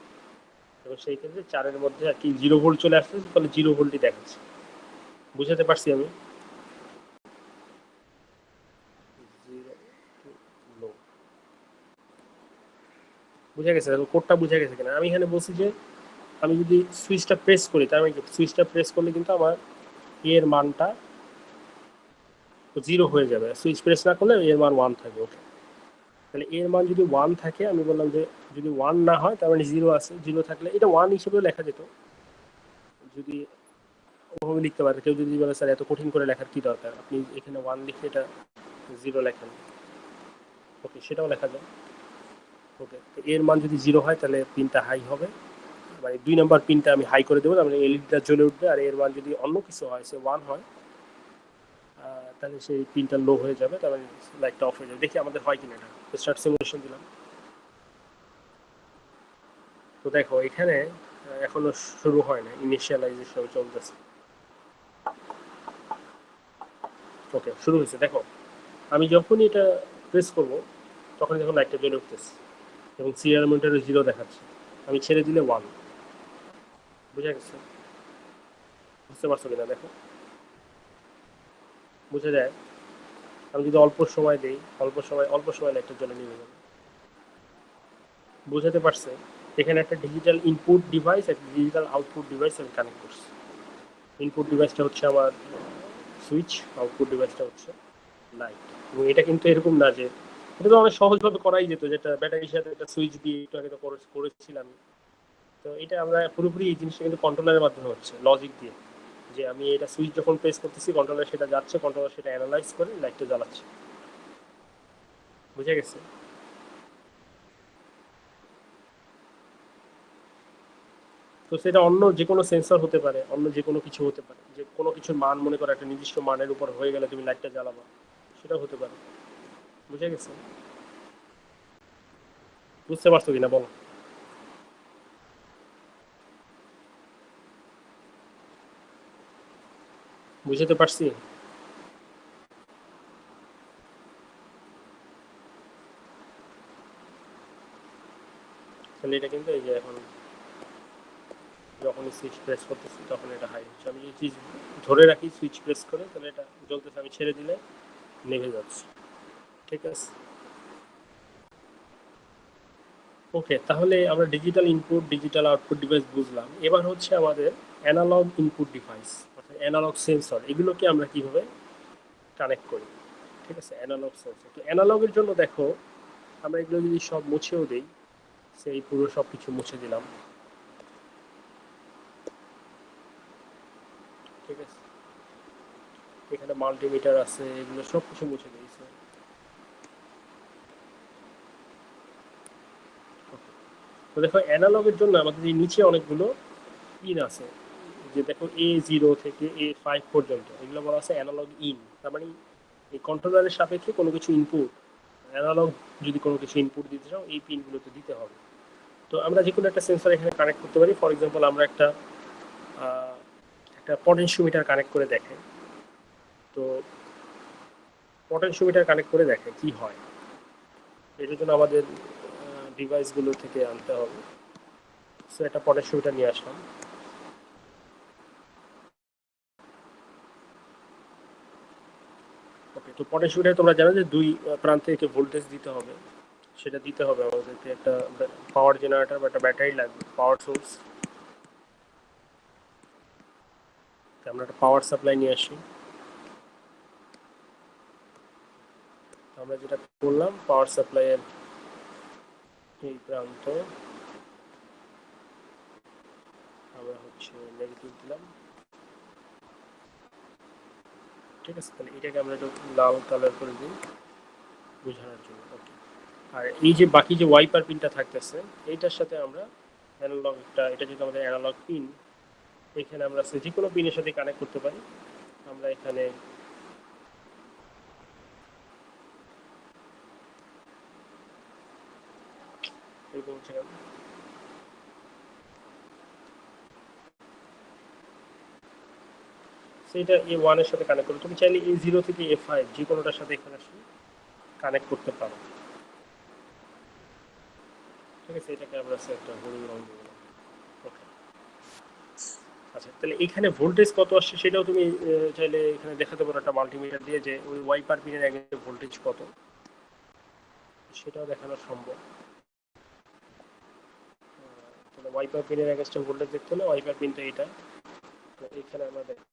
এবং সেই ক্ষেত্রে 4 এর মধ্যে আর কি 0 ভোল্ট চলে আসছে, তাহলে 0 ভোল্টই দেখাচ্ছে। বুঝাতে পারছি আমি? 0 লো, বুঝা গেছে? দেখো কোডটা বুঝা গেছে কিনা। আমি এখানে বলছি যে আমি যদি সুইচটা প্রেস করি, তার মানে সুইচটা প্রেস করলে কিন্তু আমার এর মানটা 0 হয়ে যাবে, সুইচ প্রেস না করলে এর মান 1 থাকবে। ওকে, তাহলে এর মান যদি 1 থাকে, আমি বললাম যে যদি 1 না হয় তার মানে 0 আছে, 0 থাকলে এটা 1 হিসেবেও লেখা যেত, যদি ওভাবে লিখতে পারে। কেউ যদি বলে স্যার এত কঠিন করে লেখার কি দরকার, আপনি এখানে 1 লিখে এটা 0 লেখেন, ওকে সেটাও লেখা যায়। ওকে, তো এর মান যদি 0 হয় তাহলে পিনটা হাই হবে, মানে 2 নাম্বার পিনটা আমি হাই করে দেবো, তার মানে এলইডিটা জ্বলে উঠবে। আর এর মান যদি অন্য কিছু হয়, সে 1 হয়, তাহলে সেই পিনটা লো হয়ে যাবে, তার মানে লাইটটা অফ হয়ে যাবে। দেখি আমাদের হয় কিনা। এটা স্টার্ট সিমুলেশন দিলাম। তো দেখো এখানে এখনো শুরু হয় না, ইনিশিয়ালাইজেশন চলতেছে। ওকে, শুরু হয়েছে। দেখো আমি যখনই এটা প্রেস করব তখন দেখো লাইটটা জ্বলে উঠতেছে, এবং সিরিয়াল মনিটরে 0 দেখাচ্ছে। আমি ছেড়ে দিলে 1। বুঝা গেছে? বুঝতে পারছো কিনা দেখো, বুঝা যায়? আমি যদি অল্প সময় দিই, অল্প সময় লাইটটা জ্বলে নিয়ে যাবে। বুঝাতে পারছে? এখানে একটা ডিজিটাল ইনপুট ডিভাইস, একটা ডিজিটাল আউটপুট ডিভাইস আমি কানেক্ট করছি। ইনপুট ডিভাইসটা হচ্ছে আমার সুইচ, আউটপুট ডিভাইসটা হচ্ছে লাইট। এবং এটা কিন্তু এরকম না যে, এটা তো অনেক সহজভাবে করাই যেত, যেটা ব্যাটারির সাথে একটা সুইচ দিয়ে একটু আগে তো করেছিলাম। তো এটা আমরা পুরোপুরি এই জিনিসটা কিন্তু কন্ট্রোলারের মাধ্যমে হচ্ছে, লজিক দিয়ে, যে আমি এটা সুইচ যখন প্রেস করতেছি কন্ট্রোলার সেটা যাচ্ছে, কন্ট্রোলার সেটা অ্যানালাইজ করে লাইটটা জ্বালাচ্ছে। বুঝে গেছে? তো সেটা অন্য যে কোনো সেন্সর হতে পারে, অন্য যে কোনো কিছু হতে পারে, যে কোনো কিছুর মান মনে করো একটা নির্দিষ্ট মানের উপর হয়ে গেলে তুমি লাইটটা জ্বালাবা, সেটাও হতে পারে। বুঝে গেছে? বুঝতে পারছো কিনা বলো। বুঝতে পারছি? তাহলে এটা কিন্তু এই যে এখন যখনই সুইচ প্রেস করতেছি তখন এটা হাই হচ্ছে। আমি যদি সুইচ ধরে রাখি, সুইচ প্রেস করে, তাহলে এটা জ্বলতেছে, আমি ছেড়ে দিলে নেভে যাচ্ছে। ঠিক আছে? ওকে, তাহলে আমরা digital input digital output device বুঝলাম। এবার হচ্ছে আমাদের অ্যানালগ ইনপুট ডিভাইস, অর্থাৎ অ্যানালগ সেন্সর, এগুলোকে আমরা কিভাবে কানেক্ট করি। ঠিক আছে, অ্যানালগ সেন্সর। তো অ্যানালগের জন্য দেখো, আমরা এগুলো যদি সব মুছেও দিই, সেই পুরো সব কিছু মুছে দিলাম। ঠিক আছে, এখানে মাল্টিমিটার আছে, এগুলো সব কিছু মুছে দিয়েছে। তো দেখো অ্যানালগের জন্য আমাদের এই নিচে অনেকগুলো পিন আছে, যে দেখো A0 থেকে A5 পর্যন্ত, এগুলো বলা আছে অ্যানালগ ইন। তার মানে এই কন্ট্রোলারের সাপেক্ষে কোনো কিছু ইনপুট, অ্যানালগ যদি কোনো কিছু ইনপুট দিতে চাও এই পিনগুলোতে দিতে হবে। তো আমরা যে কোনো একটা সেন্সর এখানে কানেক্ট করতে পারি। ফর এক্সাম্পল আমরা একটা পটেনশিওমিটার কানেক্ট করে দেখে। তো পটেনশিওমিটার কানেক্ট করে দেখে কি হয়। এটার জন্য আমাদের ডিভাইসগুলো থেকে আনতে হবে। সো একটা পটেনশিওমিটার নিয়ে আসলাম। ওকে, তো পটেনশিওমিটার তোমরা জানো যে দুই প্রান্তে একে ভোল্টেজ দিতে হবে। সেটা দিতে হবে আমাদেরকে একটা পাওয়ার জেনারেটর বা একটা ব্যাটারি লাগবে, পাওয়ার সোর্স। আমরা একটা পাওয়ার সাপ্লাই নিয়ে আসি। আমরা যেটা করলাম, পাওয়ার সাপ্লাইয়ের এই প্রান্ত আমরা হচ্ছে নেগেটিভ দিলাম, ঠিক আছে, তাহলে এটাকে আমরা একটু লাল কালার করে দিই বোঝানোর জন্য। ওকে, আর এই যে বাকি যে ওয়াইপার পিনটা থাকতেছে এইটার সাথে আমরা অ্যানালগ একটা, এটা যেহেতু আমাদের অ্যানালগ পিন, এখানে আমরা যে কোনো পিনের সাথে কানেক্ট করতে পারি। আমরা এখানে এরকম সেটা A1 এর সাথে কানেক্ট করো। তুমি চাইলে A0 থেকে A5 যে কোনোটার সাথে এখানে আসলে কানেক্ট করতে পারো। ঠিক আছে, এটাকে আমরা একটা হলুদ রং দিয়ে দিলাম। ওকে, আচ্ছা, তাহলে এখানে ভোল্টেজ কত আসছে সেটাও তুমি চাইলে এখানে দেখাতে পারো একটা মাল্টিমিটার দিয়ে, যে ওই ওয়াইপার পিনের আগে ভোল্টেজ কত সেটাও দেখানো সম্ভব। তাহলে ওয়াইপার পিনের অ্যাগেন্স্টে ভোল্টেজ দেখতে হলে ওয়াইপার পিনটা এটা, তো এখানে আমরা দেখাই।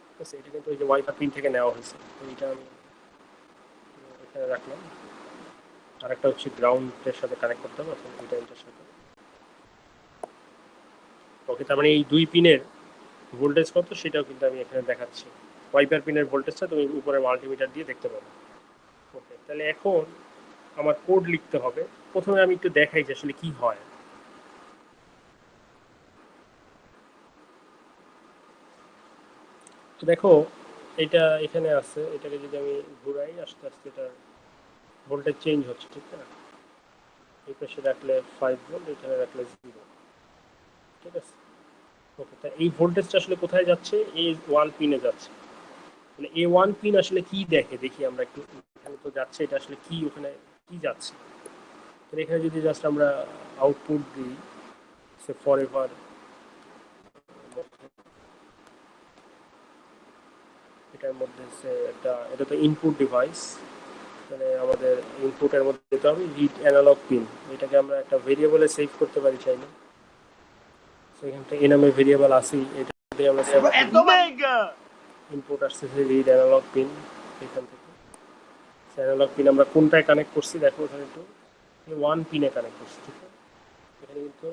ঠিক আছে, এটা কিন্তু ওই যে ওয়াইপার পিন থেকে নেওয়া হয়েছে, তো এটা আমি এখানে রাখলাম। আর একটা হচ্ছে গ্রাউন্ডের সাথে কানেক্ট করতে হবে, অথবা এটা এটার সাথে। ওকে, তার মানে এই দুই পিনের ভোল্টেজ কত সেটাও কিন্তু আমি এখানে দেখাচ্ছি। ওয়াইপার পিনের ভোল্টেজটা তুমি উপরে মাল্টিমিটার দিয়ে দেখতে পাবে। ওকে, তাহলে এখন আমার কোড লিখতে হবে। প্রথমে আমি একটু দেখাই যে আসলে কি হয়। তো দেখো, এটা এখানে আছে, এটাকে যদি আমি ঘুরাই আস্তে আস্তে এটা ভোল্টেজ চেঞ্জ হচ্ছে, ঠিক না? এই পাশে রাখলে 5 ভোল্ট, এখানে রাখলে 0। ঠিক আছে, ওকে, তা এই ভোল্টেজটা আসলে কোথায় যাচ্ছে? A1 পিনে যাচ্ছে। মানে A1 পিন আসলে কি দেখে দেখি আমরা একটু। এখানে তো যাচ্ছে, এটা আসলে কি, ওখানে কি যাচ্ছে? তো এখানে যদি জাস্ট আমরা আউটপুট দিই, সে ফর এভার, এটার মধ্যে সে একটা, এটা তো ইনপুট ডিভাইস, মানে আমাদের ইনপুটের মধ্যে দিতে হবে রিড অ্যানালগ পিন। এটাকে আমরা একটা ভেরিয়েবলে সেভ করতে পারি চাইলে। সেখান থেকে এ নামে ভেরিয়েবল আসি, এটা দিয়ে আমরা সেভ ইনপুট আসছে রিড অ্যানালগ পিন। এখান থেকে অ্যানালগ পিন আমরা কোনটায় কানেক্ট করছি দেখো, এখানে একটু A1 পিনে কানেক্ট করছি, ঠিক আছে? এখানে কিন্তু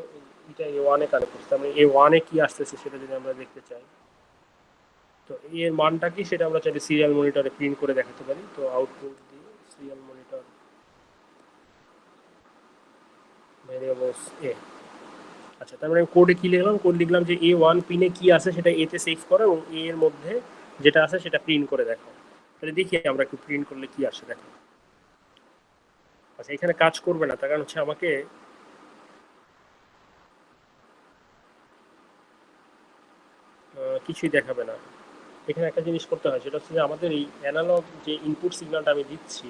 এটা A1 এ কানেক্ট করছি, আমরা A1 এ কি আসতেছে সেটা যদি আমরা দেখতে চাই, তো এর মানটা কি সেটা আমরা চাইলে সিরিয়াল মনিটরে প্রিন্ট করে দেখাতে পারি। তো আউটপুট দিয়ে সিরিয়াল মনিটর ভেরিয়েবলস এ। আচ্ছা, তার মানে কোডে কি লিখলাম? কোড লিখলাম যে A1 পিনে কি আছে সেটা এতে সেভ করো, এবং এ এর মধ্যে যেটা আছে সেটা প্রিন্ট করে দেখাও। তাহলে দেখি আমরা একটু প্রিন্ট করলে কি আসে দেখো। আচ্ছা, এখানে কাজ করবে না, তার কারণ হচ্ছে আমাকে কিছুই দেখাবে না। এখানে একটা জিনিস করতে হয়, সেটা হচ্ছে যে আমাদের এই অ্যানালগ যে ইনপুট সিগন্যালটা আমি দিচ্ছি,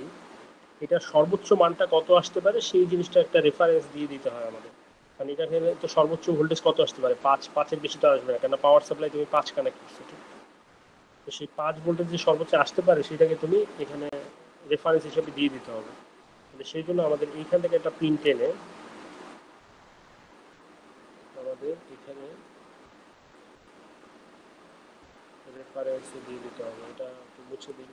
এটা সর্বোচ্চ মানটা কত আসতে পারে সেই জিনিসটা একটা রেফারেন্স দিয়ে দিতে হয় আমাদের। কারণ এটা তো সর্বোচ্চ ভোল্টেজ কত আসতে পারে, 5, 5-এর বেশি তো আসবে না, কেন পাওয়ার সাপ্লাই তুমি 5 কানেক্ট করছো, ঠিক? তো সেই 5 ভোল্টেজ যে সর্বোচ্চ আসতে পারে সেটাকে তুমি এখানে রেফারেন্স হিসেবে দিয়ে দিতে হবে। সেই জন্য আমাদের এইখান থেকে একটা পিন টেনে আমাদের এখানে রেফারেন্স দিয়ে দিতে হবে। এটা একটু মুছে দিই।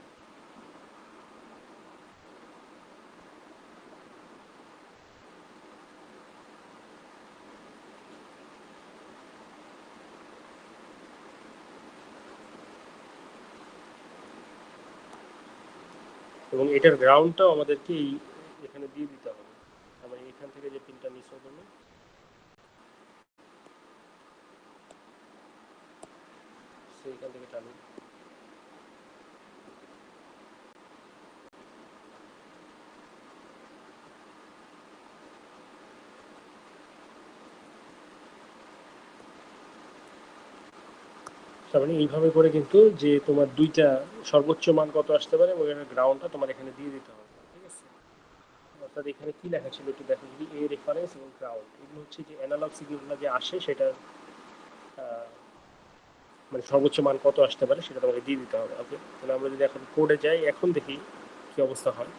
এবং এটার গ্রাউন্ডটাও আমাদেরকে এখানে দিয়ে দিতে হবে। আমরা এখান থেকে যে পিনটা নিচ্ছ তুমি, সেইখান থেকে টানি। তার মানে এইভাবে করে কিন্তু যে তোমার দুইটা সর্বোচ্চ মান কত আসতে পারে এবং এর গ্রাউন্ডটা তোমার এখানে দিয়ে দিতে হবে, ঠিক আছে? অর্থাৎ এখানে কি লেখা ছিল একটু দেখো, যদি এ রেফারেন্স এবং গ্রাউন্ড, এগুলো হচ্ছে যে অ্যানালগ সিগন্যালটা যে আসে সেটার মানে সর্বোচ্চ মান কত আসতে পারে সেটা তোমাকে দিয়ে দিতে হবে। ওকে, তাহলে আমরা যদি এখন কোডে যাই, এখন দেখি কি অবস্থা হয়।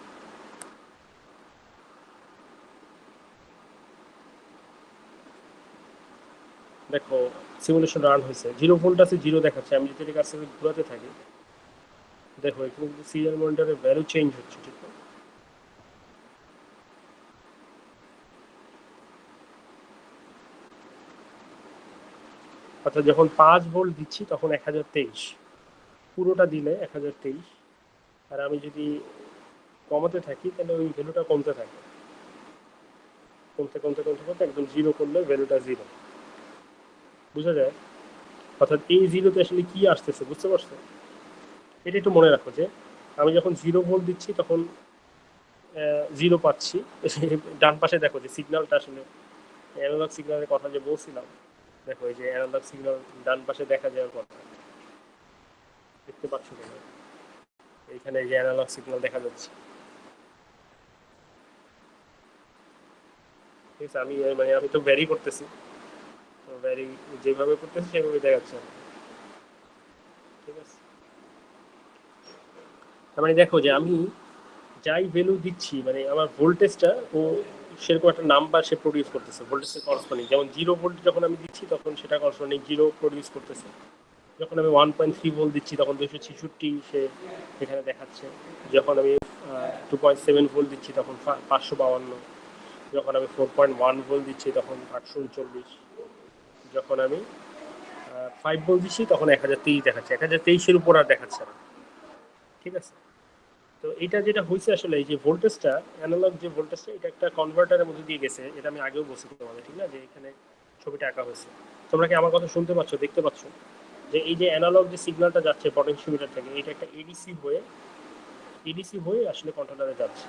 দেখো, সিমুলেশন রান হয়েছে, 0 ভোল্ট আছে, 0 দেখাচ্ছে। আমি যদি এটাকে আস্তে আস্তে ঘোরাতে থাকি, দেখো এখানে কিন্তু সিরিয়াল মনিটরের ভ্যালু চেঞ্জ হচ্ছে, ঠিক আছে? অর্থাৎ যখন 5 ভোল্ট দিচ্ছি তখন 1023, পুরোটা দিলে 1023, আর আমি যদি কমাতে থাকি তাহলে ওই ভ্যালুটা কমতে থাকে, কমতে কমতে কমতে কমতে একদম জিরো করলে ভ্যালুটা জিরো, বুঝা যায়? অর্থাৎ এই জিরোতে আসলে কি আসতেছে বুঝতে পারছো? এটা একটু মনে রাখো যে আমি যখন 0 ভোল্ট দিচ্ছি তখন জিরো পাচ্ছি। ডান পাশে দেখো যে সিগন্যালটা আসলে অ্যানালগ সিগন্যালের কথা যে বলছিলাম, দেখো এই যে অ্যানালগ সিগন্যাল ডান পাশে দেখা যাওয়ার কথা, দেখতে পাচ্ছ কিনা? এইখানে যে অ্যানালগ সিগন্যাল দেখা যাচ্ছে, ঠিক আছে? আমি তো ভ্যারি করতেছি, তো ভ্যারি যেভাবে করতেছি সেভাবে দেখাচ্ছে, ঠিক আছে? তার মানে দেখো যে আমি যাই ভ্যালু দিচ্ছি মানে আমার ভোল্টেজটা ও সেরকম একটা নাম্বার সে প্রডিউস করতেছে ভোল্টেজের করসপন্ডিং। যেমন 0 ভোল্ট যখন আমি দিচ্ছি তখন সেটা করসপন্ডিং জিরো প্রডিউস করতেছে, যখন আমি 1.3 ভোল্ট দিচ্ছি তখন 266 সে এখানে দেখাচ্ছে, যখন আমি 2.7 ভোল্ট দিচ্ছি তখন 552, যখন আমি 4.1 ভোল্ট দিচ্ছি তখন 839, যখন আমি 5 ভোল্ট দিচ্ছি তখন 1023 দেখাচ্ছে, 1023-এর উপর আর দেখাচ্ছে না, ঠিক আছে? তো এটা যেটা হয়েছে আসলে এই যে ভোল্টেজটা, অ্যানালগ যে ভোল্টেজটা, এটা একটা কনভার্টারের মধ্যে দিয়ে গেছে, এটা আমি আগেও বলছি তোমাদের, ঠিক না? যে এখানে ছবিটা আঁকা হয়েছে, তোমরা কি আমার কথা শুনতে পাচ্ছ, দেখতে পাচ্ছ? যে এই যে অ্যানালগ যে সিগন্যালটা যাচ্ছে পটেনশিওমিটার থেকে, এটা একটা এডিসি হয়ে আসলে কন্ট্রোলারে যাচ্ছে,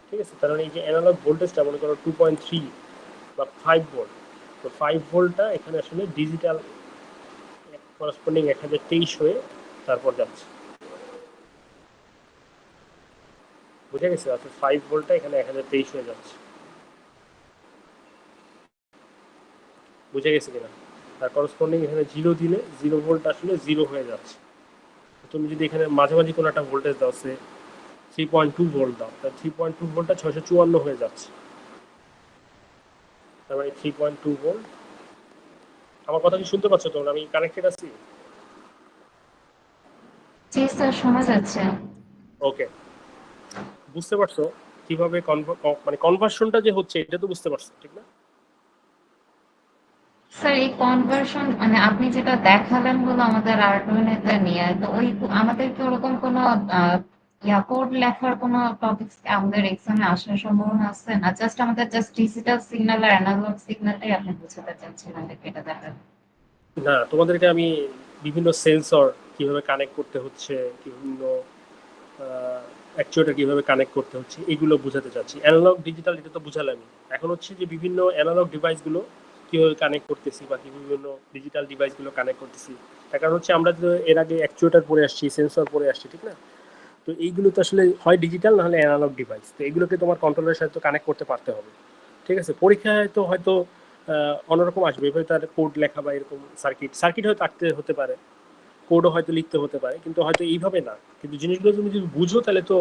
ঠিক আছে? কারণ এই যে অ্যানালগ ভোল্টেজটা মনে করো 2.3 বা 5 ভোল্ট, তো 5 ভোল্টটা এখানে আসলে ডিজিটাল করসপন্ডিং 1023 হয়ে তারপর যাচ্ছে, বুঝে গেছে? অর্থাৎ 5 ভোল্টটা এখানে 1023 হয়ে যাচ্ছে, বুঝে গেছে কিনা? তার করসপন্ডিং এখানে জিরো দিলে 0 ভোল্ট আসলে জিরো হয়ে যাচ্ছে। তুমি যদি এখানে মাঝামাঝি কোনো একটা ভোল্টেজ দাও, সে 3.2 ভোল্ট দাও, তার 3.2 ভোল্টটা 654 হয়ে যাচ্ছে, তার মানে 3.2 ভোল্ট। আমার কথা কি শুনতে পাচ্ছ তোমরা? আমি কানেক্টেড আছি? জি স্যার, শোনা যাচ্ছে। ওকে, বুঝতে পারছো কিভাবে মানে কনভার্সনটা যে হচ্ছে এটা তো বুঝতে পারছো, ঠিক না? স্যার এই কনভার্সন মানে আপনি যেটা দেখালেন হলো আমাদের আর্ডুইনোতে নিয়ে, তো ওই আমাদের কি ওরকম কোনো কোড লেখার কোনো টপিকস আমাদের এক্সামে আসার সম্ভাবনা আছে না? আমাদের জাস্ট ডিজিটাল সিগন্যাল আর অ্যানালগ সিগন্যালটাই আপনি বোঝাতে চাচ্ছেন আমাদেরকে এটা দেখান? না, তোমাদেরকে আমি বিভিন্ন সেন্সর কিভাবে কানেক্ট করতে হচ্ছে, বিভিন্ন অ্যাকচুয়েটার কিভাবে কানেক্ট করতে হচ্ছে এগুলো বোঝাতে চাচ্ছি। অ্যানালগ ডিজিটাল এটা তো বুঝালামই, এখন হচ্ছে যে বিভিন্ন অ্যানালগ ডিভাইসগুলো কীভাবে কানেক্ট করতেছি বা বিভিন্ন ডিজিটাল ডিভাইসগুলো কানেক্ট করতেছি। তার কারণ হচ্ছে আমরা তো এর আগে অ্যাকচুয়েটার পড়ে আসছি, সেন্সর পড়ে আসছি, ঠিক না? তো এইগুলো তো আসলে হয় ডিজিটাল না হলে অ্যানালগ ডিভাইস, তো এগুলোকে তোমার কন্ট্রোলের সাথে কানেক্ট করতে পারতে হবে, ঠিক আছে? পরীক্ষায় তো হয়তো অন্যরকম আসবে, এভাবে তার কোড লেখা বা এরকম সার্কিট হয়তো আঁকতে হতে পারে, কোডও হয়তো লিখতে হতে পারে, কিন্তু হয়তো এইভাবে না। কিন্তু জিনিসগুলো তুমি যদি বুঝো তাহলে তো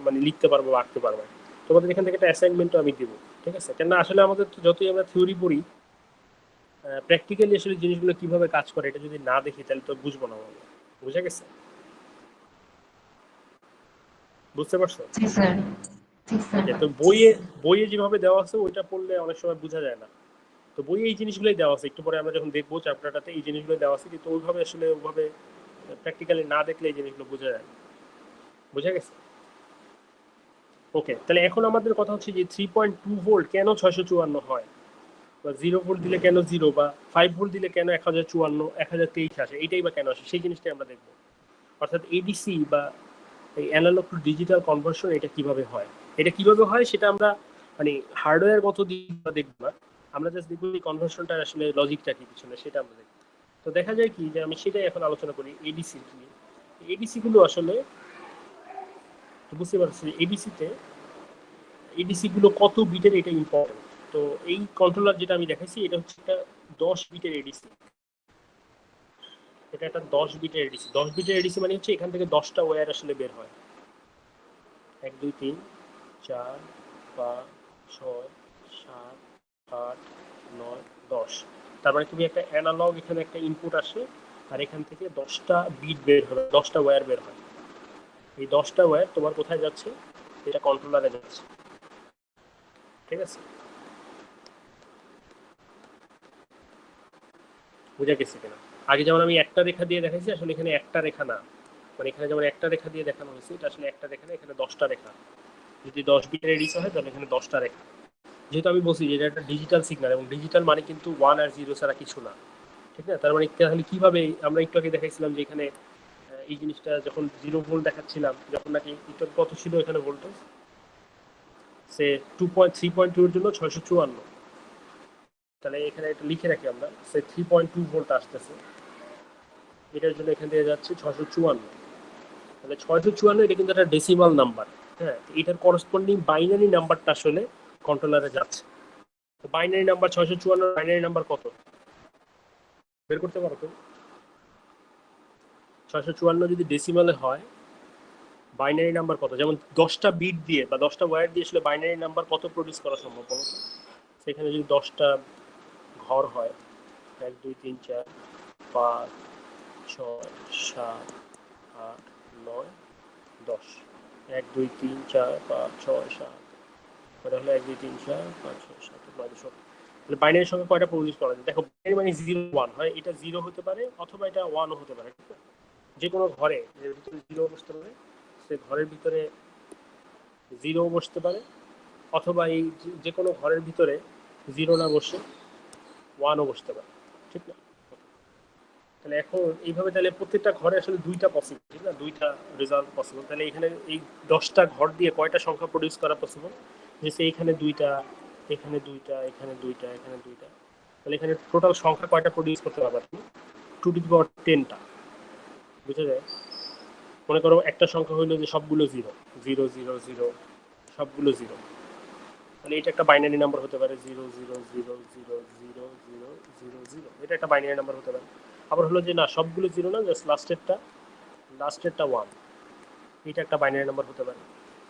মানে লিখতে পারবো বা আঁকতে পারবো। তোমাদের এখান থেকে একটা অ্যাসাইনমেন্টও আমি দিব, ঠিক আছে? কেননা আসলে আমাদের তো যতই আমরা থিওরি পড়ি, প্র্যাকটিক্যালি আসলে জিনিসগুলো কিভাবে কাজ করে এটা যদি না দেখি তাহলে তো বুঝবো না আমরা। বুঝে গেছে? বুঝতে পারছো? জি স্যার। জি স্যার। ওকে, তো বইয়ে বইয়ে যেভাবে দেওয়া আছে ওইটা পড়লে অনেক সময় বোঝা যায় না। তো বইয়ে এই জিনিসগুলোই দেওয়া আছে, একটু পরে আমরা যখন দেখবো চ্যাপ্টারটাতে এই জিনিসগুলো দেওয়া আছে, কিন্তু ওইভাবে আসলে ওইভাবে প্র্যাকটিক্যালি না দেখলে এই জিনিসগুলো বোঝা যায় না। বুঝা গেছে? ওকে, তাহলে এখন আমাদের কথা হচ্ছে যে 3.2 ভোল্ট কেন 654 হয়, বা 0 ভোল্ট দিলে কেন জিরো, বা 5 ভোল্ট দিলে কেন 1054 1023 আসে, এইটাই বা কেন আসে সেই জিনিসটাই আমরা দেখবো। অর্থাৎ এডিসি বা এই অ্যানালগ টু ডিজিটাল কনভার্সন এটা কিভাবে হয়, সেটা আমরা মানে হার্ডওয়্যার গত দিক দেখবো না, আমরা জাস্ট দেখবো এই কনভার্সনটা আসলে লজিকটা কি পিছনে সেটা আমরা দেখবো। তো দেখা যায় কি যে আমি সেটাই এখন আলোচনা করি এডিসি নিয়ে। এডিসি গুলো আসলে বুঝতে পারছি এডিসি গুলো কত বিটের এটা ইম্পর্টেন্ট। তো এই কন্ট্রোলার যেটা আমি দেখাইছি এটা হচ্ছে একটা 10 বিটের এডিসি, এটা একটা 10 বিটের এডিসি। 10 বিটের এডিসি মানে হচ্ছে এখান থেকে 10টা ওয়্যার আসলে বের হয়, 1 2 3 4 5 6 7 8 9 10। তার মানে তুমি একটা অ্যানালগ, এখানে একটা ইনপুট আসে আর এখান থেকে 10টা বিট বের হবে, 10টা ওয়্যার বের হয়। এই 10টা ওয়্যার তোমার কোথায় যাচ্ছে? এটা কন্ট্রোলারে যাচ্ছে, ঠিক আছে? বুঝা গেছে কিনা? আগে যেমন আমি একটা রেখা দিয়ে দেখাইছি, আসলে এখানে একটা রেখা না, মানে এখানে যেমন একটা রেখা দিয়ে দেখানো হয়েছে, এটা আসলে একটা রেখা না, এখানে 10টা রেখা। যদি 10 বিটের এডিসি হয় তাহলে এখানে 10টা রেখা। যেহেতু আমি বলছি যে এটা একটা ডিজিটাল সিগন্যাল, এবং ডিজিটাল মানে কিন্তু 1 আর 0 ছাড়া কিছু না, ঠিক না? তার মানে তাহলে কিভাবে আমরা একটু আগে দেখাইছিলাম যে এখানে এই জিনিসটা যখন 0 ভোল্ট দেখাচ্ছিলাম, যখন নাকি একটু কত ছিল এখানে ভোল্টেজ, সে 3.2 এর জন্য 654, তাহলে এখানে এটা লিখে রাখি আমরা, সে 3.2 ভোল্ট আসতেছে, এটার জন্য এখান থেকে যাচ্ছে 654। তাহলে 654 এটা কিন্তু একটা ডেসিমাল নাম্বার। হ্যাঁ, এটার করসপন্ডিং বাইনারি নাম্বারটা আসলে কন্ট্রোলারে যাচ্ছে। তো বাইনারি নাম্বার 654, বাইনারি নাম্বার কত বের করতে পারো তো? 654 যদি ডেসিমালে হয়, বাইনারি নাম্বার কত? যেমন 10টা বিট দিয়ে বা 10টা ওয়্যার দিয়ে আসলে বাইনারি নাম্বার কত প্রডিউস করা সম্ভব বলো তো? সেখানে যদি 10টা ঘর হয়, 1 2 3 4 5 6 7 8 9 10, 1 2 3 4 5 6 7, ওটা হলো 1 2 3 4 5 6 7 8 9 10। তাহলে বাইনারি সংখ্যা কয়টা প্রডিউস করা যায়? দেখো, বাইনারি মানে 0 1 হয়, এটা 0 হতে পারে অথবা এটা 1ও হতে পারে, ঠিক আছে? যে কোনো ঘরে এর ভিতরে 0 বসতে পারে, সে ঘরের ভিতরে 0 বসতে পারে, অথবা এই যে কোনো ঘরের ভিতরে 0 না বসে 1ও বসতে পারে, ঠিক না? তাহলে এখন এইভাবে তাহলে প্রত্যেকটা ঘরে আসলে দুইটা পসিবল, ঠিক না? দুইটা রেজাল্ট পসিবল। তাহলে এখানে এই 10টা ঘর দিয়ে কয়টা সংখ্যা প্রডিউস করা পসিবল? যে এইখানে দুইটা, এখানে দুইটা, এখানে দুইটা, এখানে দুইটা, তাহলে এখানে টোটাল সংখ্যা কয়টা প্রডিউস করতে পারবে তুমি? 2 টু দি পাওয়ার 10টা। বুঝা যায়? মনে করো একটা সংখ্যা হইলো যে সবগুলো 0 0 0 0, সবগুলো 0, তাহলে এটা একটা বাইনারি নাম্বার হতে পারে 0 0 0 0 0 0 0 0, এটা একটা বাইনারি নাম্বার হতে পারে। আবার হলো যে না, সবগুলো 0 না, জাস্ট লাস্টেরটা 1, এটা একটা বাইনারি নাম্বার হতে পারে।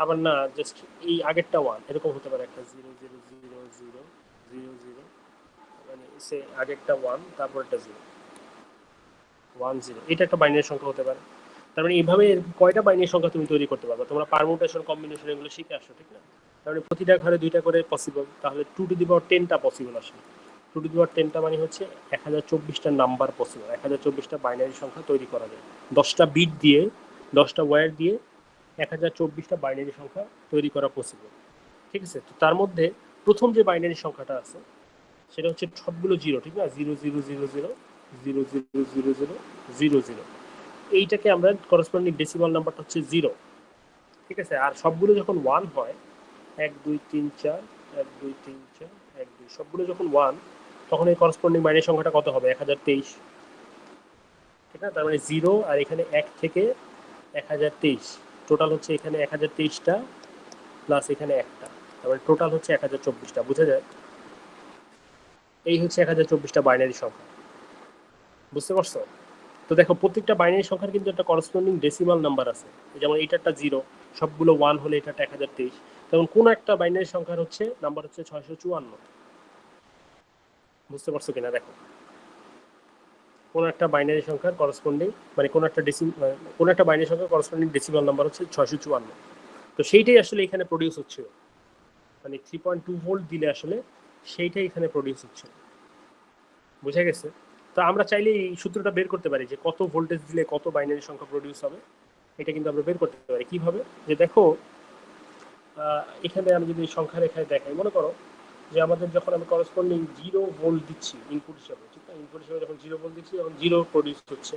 আবার না, জাস্ট এই আগেরটা 1, এরকম হতে পারে একটা 0 0 0 0 0 0, মানে সে আগেরটা 1 তারপরটা 0 1 0, এটা একটা বাইনারি সংখ্যা হতে পারে। তার মানে এইভাবে কয়টা বাইনারি সংখ্যা তুমি তৈরি করতে পারবে? তোমরা পারমুটেশন, কম্বিনেশন এগুলো শিখে আসো, ঠিক না? তার মানে প্রতিটা ঘরে দুইটা করে পসিবল, তাহলে 2 টু দি পাওয়ার 10টা পসিবল আসে। 2 টু দি পাওয়ার 10টা মানে হচ্ছে 1024টা নাম্বার পসিবল, 1024টা বাইনারি সংখ্যা তৈরি করা যায় 10টা বিট দিয়ে, 10টা ওয়্যার দিয়ে 1024টা বাইনারি সংখ্যা তৈরি করা পসিবল, ঠিক আছে? তো তার মধ্যে প্রথম যে বাইনারি সংখ্যাটা আছে সেটা হচ্ছে সবগুলো 0, ঠিক না? 0 0 0 0 0 0 0 0 0 0, এইটাকে আমরা করসপন্ডিং ডেসিমাল নাম্বারটা হচ্ছে 0, ঠিক আছে? আর সবগুলো যখন 1 হয়, 1 2 3 4 1 2 3 4 1 2, সবগুলো যখন 1, তখন এই করসপন্ডিং বাইনারি সংখ্যাটা কত হবে? 1023, ঠিক না? তার মানে 0 আর এখানে 1 থেকে 1023, টোটাল হচ্ছে এখানে 1023টা প্লাস এখানে একটা, তার মানে টোটাল হচ্ছে 1024টা। বুঝা যায়? এই হচ্ছে 1024টা বাইনারি সংখ্যা। বুঝতে পারছো? তো দেখো, প্রত্যেকটা বাইনারি সংখ্যার কিন্তু একটা করসপন্ডিং ডেসিমাল নাম্বার আছে। যেমন এটারটা 0, সবগুলো 1 হলে এটাটা 1023, তেমন কোন একটা বাইনারি সংখ্যার হচ্ছে নাম্বার হচ্ছে 654। বুঝতে পারছো কিনা দেখো, কোন একটা বাইনারি সংখ্যার করসপন্ডিং, মানে কোন একটা বাইনারি সংখ্যার করসপন্ডিং ডেসিমাল নাম্বার হচ্ছে 654। তো সেইটাই আসলে এখানে প্রডিউস হচ্ছে, মানে 3.2 ভোল্ট দিলে আসলে সেইটাই এখানে প্রডিউস হচ্ছে। বুঝা গেছে? তো আমরা চাইলে এই সূত্রটা বের করতে পারি যে কত ভোল্টেজ দিলে কত বাইনারি সংখ্যা প্রডিউস হবে, এটা কিন্তু আমরা বের করতে পারি। কিভাবে? যে দেখো, এখানে আমি যদি সংখ্যা রেখায় দেখাই, মনে করো যে আমাদের যখন আমি করসপন্ডিং 0 ভোল্ট দিচ্ছি ইনপুট হিসাবে, ঠিক আছে? ইনপুট হিসাবে যখন 0 ভোল্ট দিচ্ছি তখন 0 প্রডিউস হচ্ছে।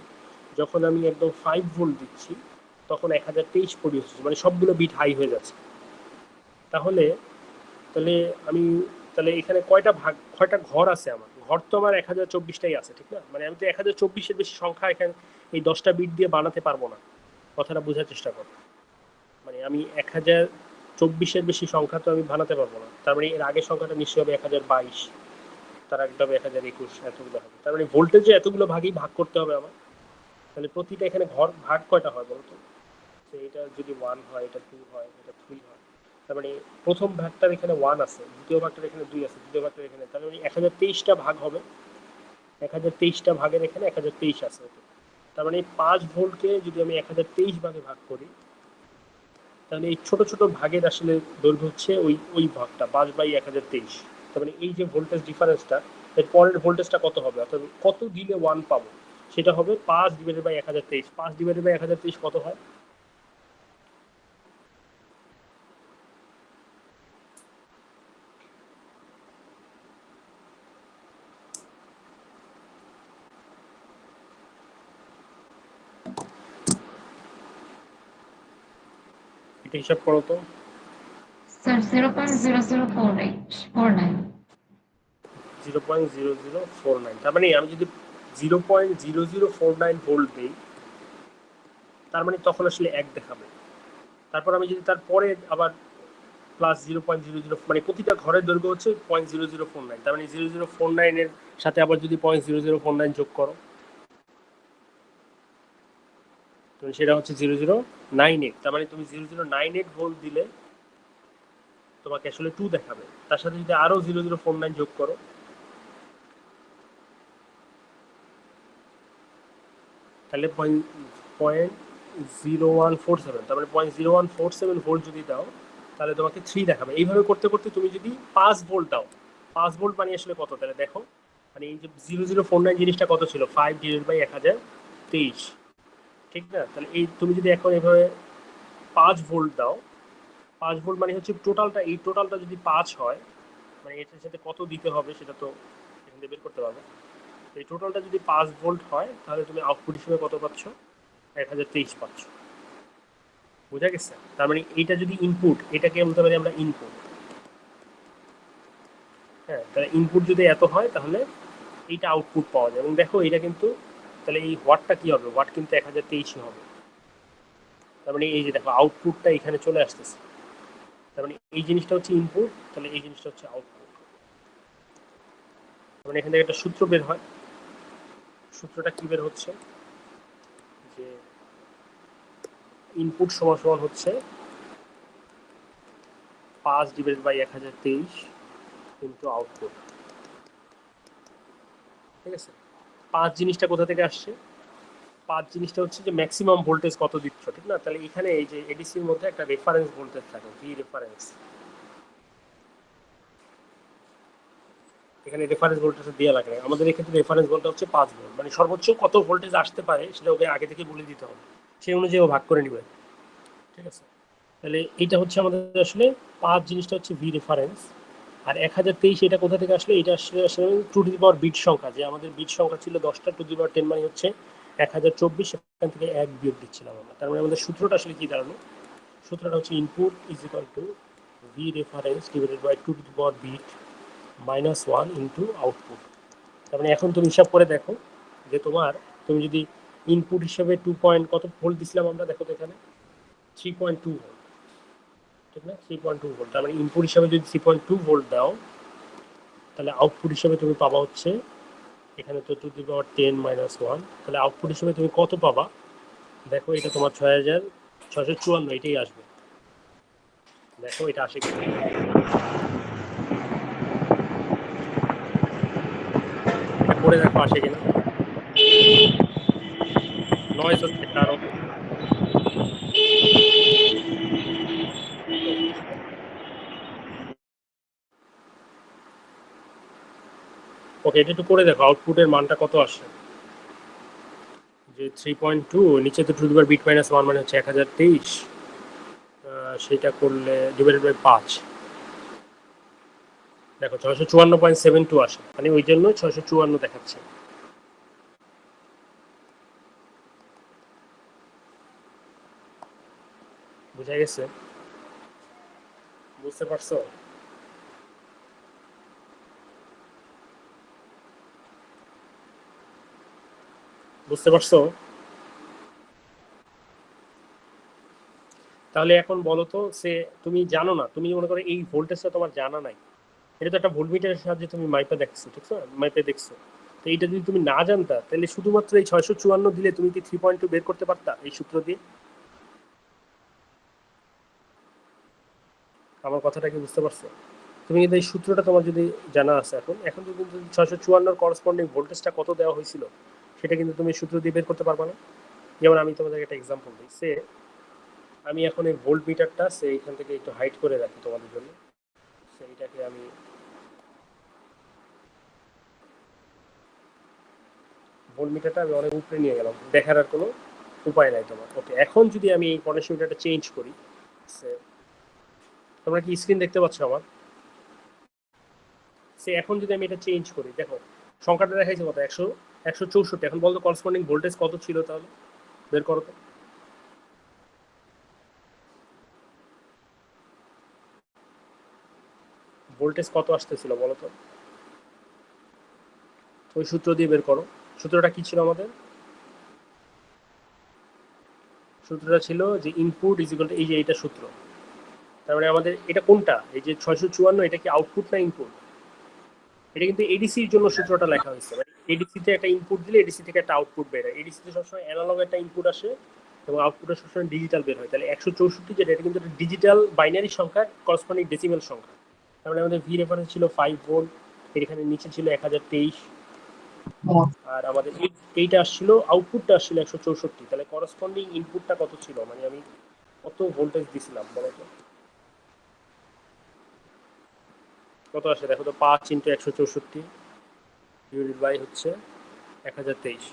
যখন আমি একদম 5 ভোল্ট দিচ্ছি তখন 1023 প্রডিউস হচ্ছে, মানে সবগুলো বিট হাই হয়ে যাচ্ছে। তাহলে তাহলে আমি তাহলে এখানে কয়টা ঘর আছে? আমার ঘর তো আমার 1024টাই আছে, ঠিক না? মানে আমি তো 1024-এর বেশি সংখ্যা এখানে এই 10টা বিট দিয়ে বানাতে পারবো না। কথাটা বোঝার চেষ্টা করো। মানে আমি 1024-এর বেশি সংখ্যা তো আমি বানাতে পারবো না। তার মানে এর আগের সংখ্যাটা নিশ্চয়ই হবে 1022, তার আগেটা হবে 1021, এতগুলো হবে। তার মানে ভোল্টেজে এতগুলো ভাগেই ভাগ করতে হবে আমার। তাহলে প্রতিটা এখানে ঘর ভাগ কয়টা হয় বলতো? এটা যদি 1 হয়, এটা 2 হয়, এটা 3 হয়, তার মানে প্রথম ভাগটার এখানে 1 আছে, দ্বিতীয় ভাগটার এখানে 2 আছে, তৃতীয় ভাগটার এখানে, তার মানে 1023টা ভাগ হবে। 1023টা ভাগের এখানে 1023 আছে, ওকে। তার মানে 5 ভোল্টকে যদি আমি 1023 ভাগে ভাগ করি, তাহলে এই ছোট ছোট ভাগের আসলে দৈর্ঘ্য হচ্ছে ওই ওই ভাগটা 5/1023। তার মানে এই যে ভোল্টেজ ডিফারেন্সটা, এর পরের ভোল্টেজটা কত হবে, অর্থাৎ কত দিলে 1 পাবো, সেটা হবে 5/1023। 5/1023 কত হয়? এটা হিসাব করো তো। স্যার 0.004849। 0.0049, তার মানে আমি যদি 0.0049 ভোল্ট দিই, তার মানে তখন আসলে 1 দেখাবে। তারপর আমি যদি তারপরে আবার প্লাস 0.00, মানে প্রতিটা ঘরের দৈর্ঘ্য হচ্ছে 0.0049, তার মানে 0049 এর সাথে আবার যদি 0.0049 যোগ করো, তো সেটা হচ্ছে 0098। তার মানে তুমি 0098 ভোল্ট দিলে তোমাকে আসলে 2 দেখাবে। তার সাথে যদি আরো 0049 যোগ করো, তাহলে 0.0147, তার মানে 0.0147 ভোল্ট যদি দাও, তাহলে তোমাকে 3 দেখাবে। এইভাবে করতে করতে তুমি যদি 5 ভোল্ট দাও, 5 ভোল্ট মানে আসলে কত, তাহলে দেখো, মানে এই যে 0049 জিনিসটা কত ছিল, 5/1023, ঠিক না? তাহলে এই তুমি যদি এখন এইভাবে 5 ভোল্ট দাও, 5 ভোল্ট মানে হচ্ছে টোটালটা, এই টোটালটা যদি 5 হয়, মানে এটার সাথে কত দিতে হবে সেটা তো এখান থেকে বের করতে পারবে। এই টোটালটা যদি 5 ভোল্ট হয়, তাহলে তুমি আউটপুট হিসেবে কত পাচ্ছ, 1023 পাচ্ছ। বোঝা গেছে? তার মানে এইটা যদি ইনপুট, এটাকে বলতে পারি আমরা ইনপুট। হ্যাঁ, তাহলে ইনপুট যদি এত হয়, তাহলে এইটা আউটপুট পাওয়া যায়। এবং দেখো এটা কিন্তু, তাহলে এই ওয়াটটা কি হবে, ওয়াট কিন্তু 1023 হবে। তার মানে এই যে দেখো আউটপুটটা এখানে চলে আসতেছে, তার মানে এই জিনিসটা হচ্ছে ইনপুট, তাহলে এই জিনিসটা হচ্ছে আউটপুট। মানে এখান থেকে একটা সূত্র বের হয়। সূত্রটা কি বের হচ্ছে, যে ইনপুট সমান সমান হচ্ছে 5/1023 কিন্তু আউটপুট। ঠিক আছে? 5 জিনিসটা কোথা থেকে আসছে, 5 জিনিসটা হচ্ছে যে ম্যাক্সিমাম ভোল্টেজ কত দিচ্ছ, ঠিক না? তাহলে এখানে এই যে এডিসির মধ্যে একটা রেফারেন্স ভোল্টেজ থাকে, ভি রেফারেন্স। এখানে রেফারেন্স ভোল্টেজ দেওয়া লাগে, আমাদের এক্ষেত্রে রেফারেন্স ভোল্টেজ হচ্ছে 5 ভোল্ট, মানে সর্বোচ্চ কত ভোল্টেজ আসতে পারে সেটা ওকে আগে থেকে বলে দিতে হবে, সেই অনুযায়ী ও ভাগ করে নিবে। ঠিক আছে? তাহলে এইটা হচ্ছে আমাদের আসলে 5 জিনিসটা হচ্ছে ভি রেফারেন্স। আর 1023 এটা কোথা থেকে আসলে, এটা আসলে আসলে two to the power bit সংখ্যা, যে আমাদের বিট সংখ্যা ছিল 10টা, টু টু দি পাওয়ার 10 মানে হচ্ছে 1024, সেখান থেকে 1 বিয়োগ দিচ্ছিলাম আমরা। তার মানে আমাদের সূত্রটা আসলে কি দাঁড়ালো, সূত্রটা হচ্ছে input is equal to V reference divided by two to the power bit -1 into output. তার মানে এখন তুমি হিসাব করে দেখো যে তোমার, তুমি যদি ইনপুট হিসেবে 2 পয়েন্ট কত ভোল্ট দিছিলাম আমরা, দেখো তো এখানে 3.2 ভোল্ট, ঠিক না? 3.2 ভোল্ট, তার মানে ইনপুট হিসেবে যদি 3.2 ভোল্ট দাও, তাহলে আউটপুট হিসেবে তুমি পাবা হচ্ছে, এখানে তো টু দি পাওয়ার 10 - 1, তাহলে আউটপুট হিসেবে তুমি কত পাবা, দেখো এটা তোমার 6654, এটাই আসবে। দেখো এটা আসে কিনা, এটা করে দেখো আসে কিনা। নয়েজ হচ্ছে কারণ, ওকে এটা একটু করে দেখো আউটপুটের মানটা কত আসে। যে 3.2 নিচে তো টু দি পাওয়ার বিট -1 মানে হচ্ছে 1023, সেটা করলে ডিভাইডেড বাই 5, দেখো 654.72 আসে, মানে ওই জন্য 654 দেখাচ্ছে। বুঝা গেছে? বুঝতে পারছো? বুঝতে পারছো? তাহলে এখন বলো তো, সে তুমি জানো না, তুমি মনে করো এই ভোল্টেজটা তোমার জানা নাই, এটা তো একটা ভোল্টমিটারের সাহায্যে তুমি মাইপে দেখছো, ঠিক আছে? মাইপে দেখছো। তো এইটা যদি তুমি না জানতা, তাহলে শুধুমাত্র এই 654 দিলে তুমি কি 3.2 বের করতে পারতা এই সূত্র দিয়ে? আমার কথাটা কি বুঝতে পারছো? তুমি কিন্তু এই সূত্রটা তোমার যদি জানা আছে, এখন এখন যদি 654 করসপন্ডিং ভোল্টেজটা কত দেওয়া হয়েছিল, সেটা কিন্তু তুমি সূত্র দিয়ে বের করতে পারবা না। যেমন আমি তোমাদের একটা এক্সাম্পল দিই, সে আমি এখন এই ভোল্ট মিটারটা সে এইখান থেকে একটু হাইট করে রাখি তোমাদের জন্য, সেইটাকে আমি ভোল্টমিটারটা আমি অনেক উপরে নিয়ে গেলাম, দেখার আর কোনো উপায় নাই তোমার। ওকে, এখন যদি আমি এই পটেনশিওমিটারটা চেঞ্জ করি, তোমরা কি স্ক্রিন দেখতে পাচ্ছ আমার? এখন যদি আমি এটা চেঞ্জ করি, দেখো সংখ্যাটা দেখাইছে কত, 164। এখন বলতো করসপন্ডিং ভোল্টেজ কত ছিল, তাহলে বের করো তো। ভোল্টেজ কত আসতেছিল বলো তো, ওই সূত্র দিয়ে বের করো। সূত্রটা কি ছিল আমাদের? সূত্রটা ছিল যে ইনপুট ইজ ইকুয়াল টু, এই যে এইটা সূত্র, তার মানে আমাদের এটা কোনটা, এই যে 654, এটা কি আউটপুট না ইনপুট? এটা কিন্তু এডিসির জন্য সূত্রটা লেখা হয়েছে, মানে এডিসিতে একটা ইনপুট দিলে এডিসি থেকে একটা আউটপুট বের হয়। এডিসিতে সবসময় অ্যানালগ একটা ইনপুট আসে এবং আউটপুটটা সবসময় ডিজিটাল বের হয়। তাহলে 164 যেটা, এটা কিন্তু ডিজিটাল বাইনারি সংখ্যা, করসপন্ডিং ডেসিমেল সংখ্যা। তার মানে আমাদের ভি রেফারেন্স ছিল 5 ভোল্ট, এখানে নিচে ছিল 1023, আর আমাদের এইটা আসছিল, আউটপুটটা আসছিল 164। তাহলে করসপন্ডিং ইনপুটটা কত ছিল, মানে আমি কত ভোল্টেজ দিছিলাম বলো তো, কত আসে দেখো তো, 5 ইন্টু 164 ডিভাইডেড বাই হচ্ছে 1023,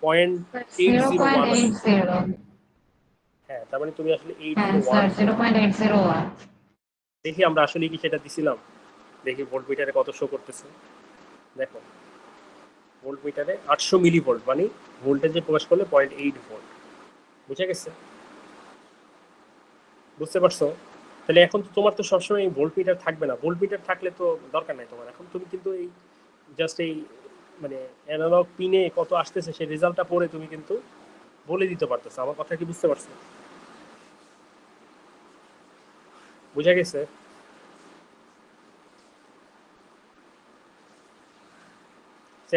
0.801 আসে। 0.80। হ্যাঁ, তার মানে তুমি আসলে হ্যাঁ 801 স্যার, ভোল্ট। 0.801। দেখি আমরা আসলে কি সেটা দিছিলাম, দেখি ভোল্ট মিটারে কত শো করতেছে। দেখো ভোল্ট মিটারে 800 মিলি ভোল্ট, মানে ভোল্টেজে প্রকাশ করলে 0.8 ভোল্ট। বুঝে গেছে? বুঝতে পারছো? তাহলে এখন তো তোমার তো সবসময় এই ভোল্ট মিটার থাকবে না, ভোল্ট মিটার থাকলে তো দরকার নাই তোমার। এখন তুমি কিন্তু এই জাস্ট এই মানে অ্যানালগ পিনে কত আসতেছে সেই রেজাল্টটা পড়ে তুমি কিন্তু বলে দিতে পারতেছো। আমার কথা কি বুঝতে পারছো? বুঝা গেছে?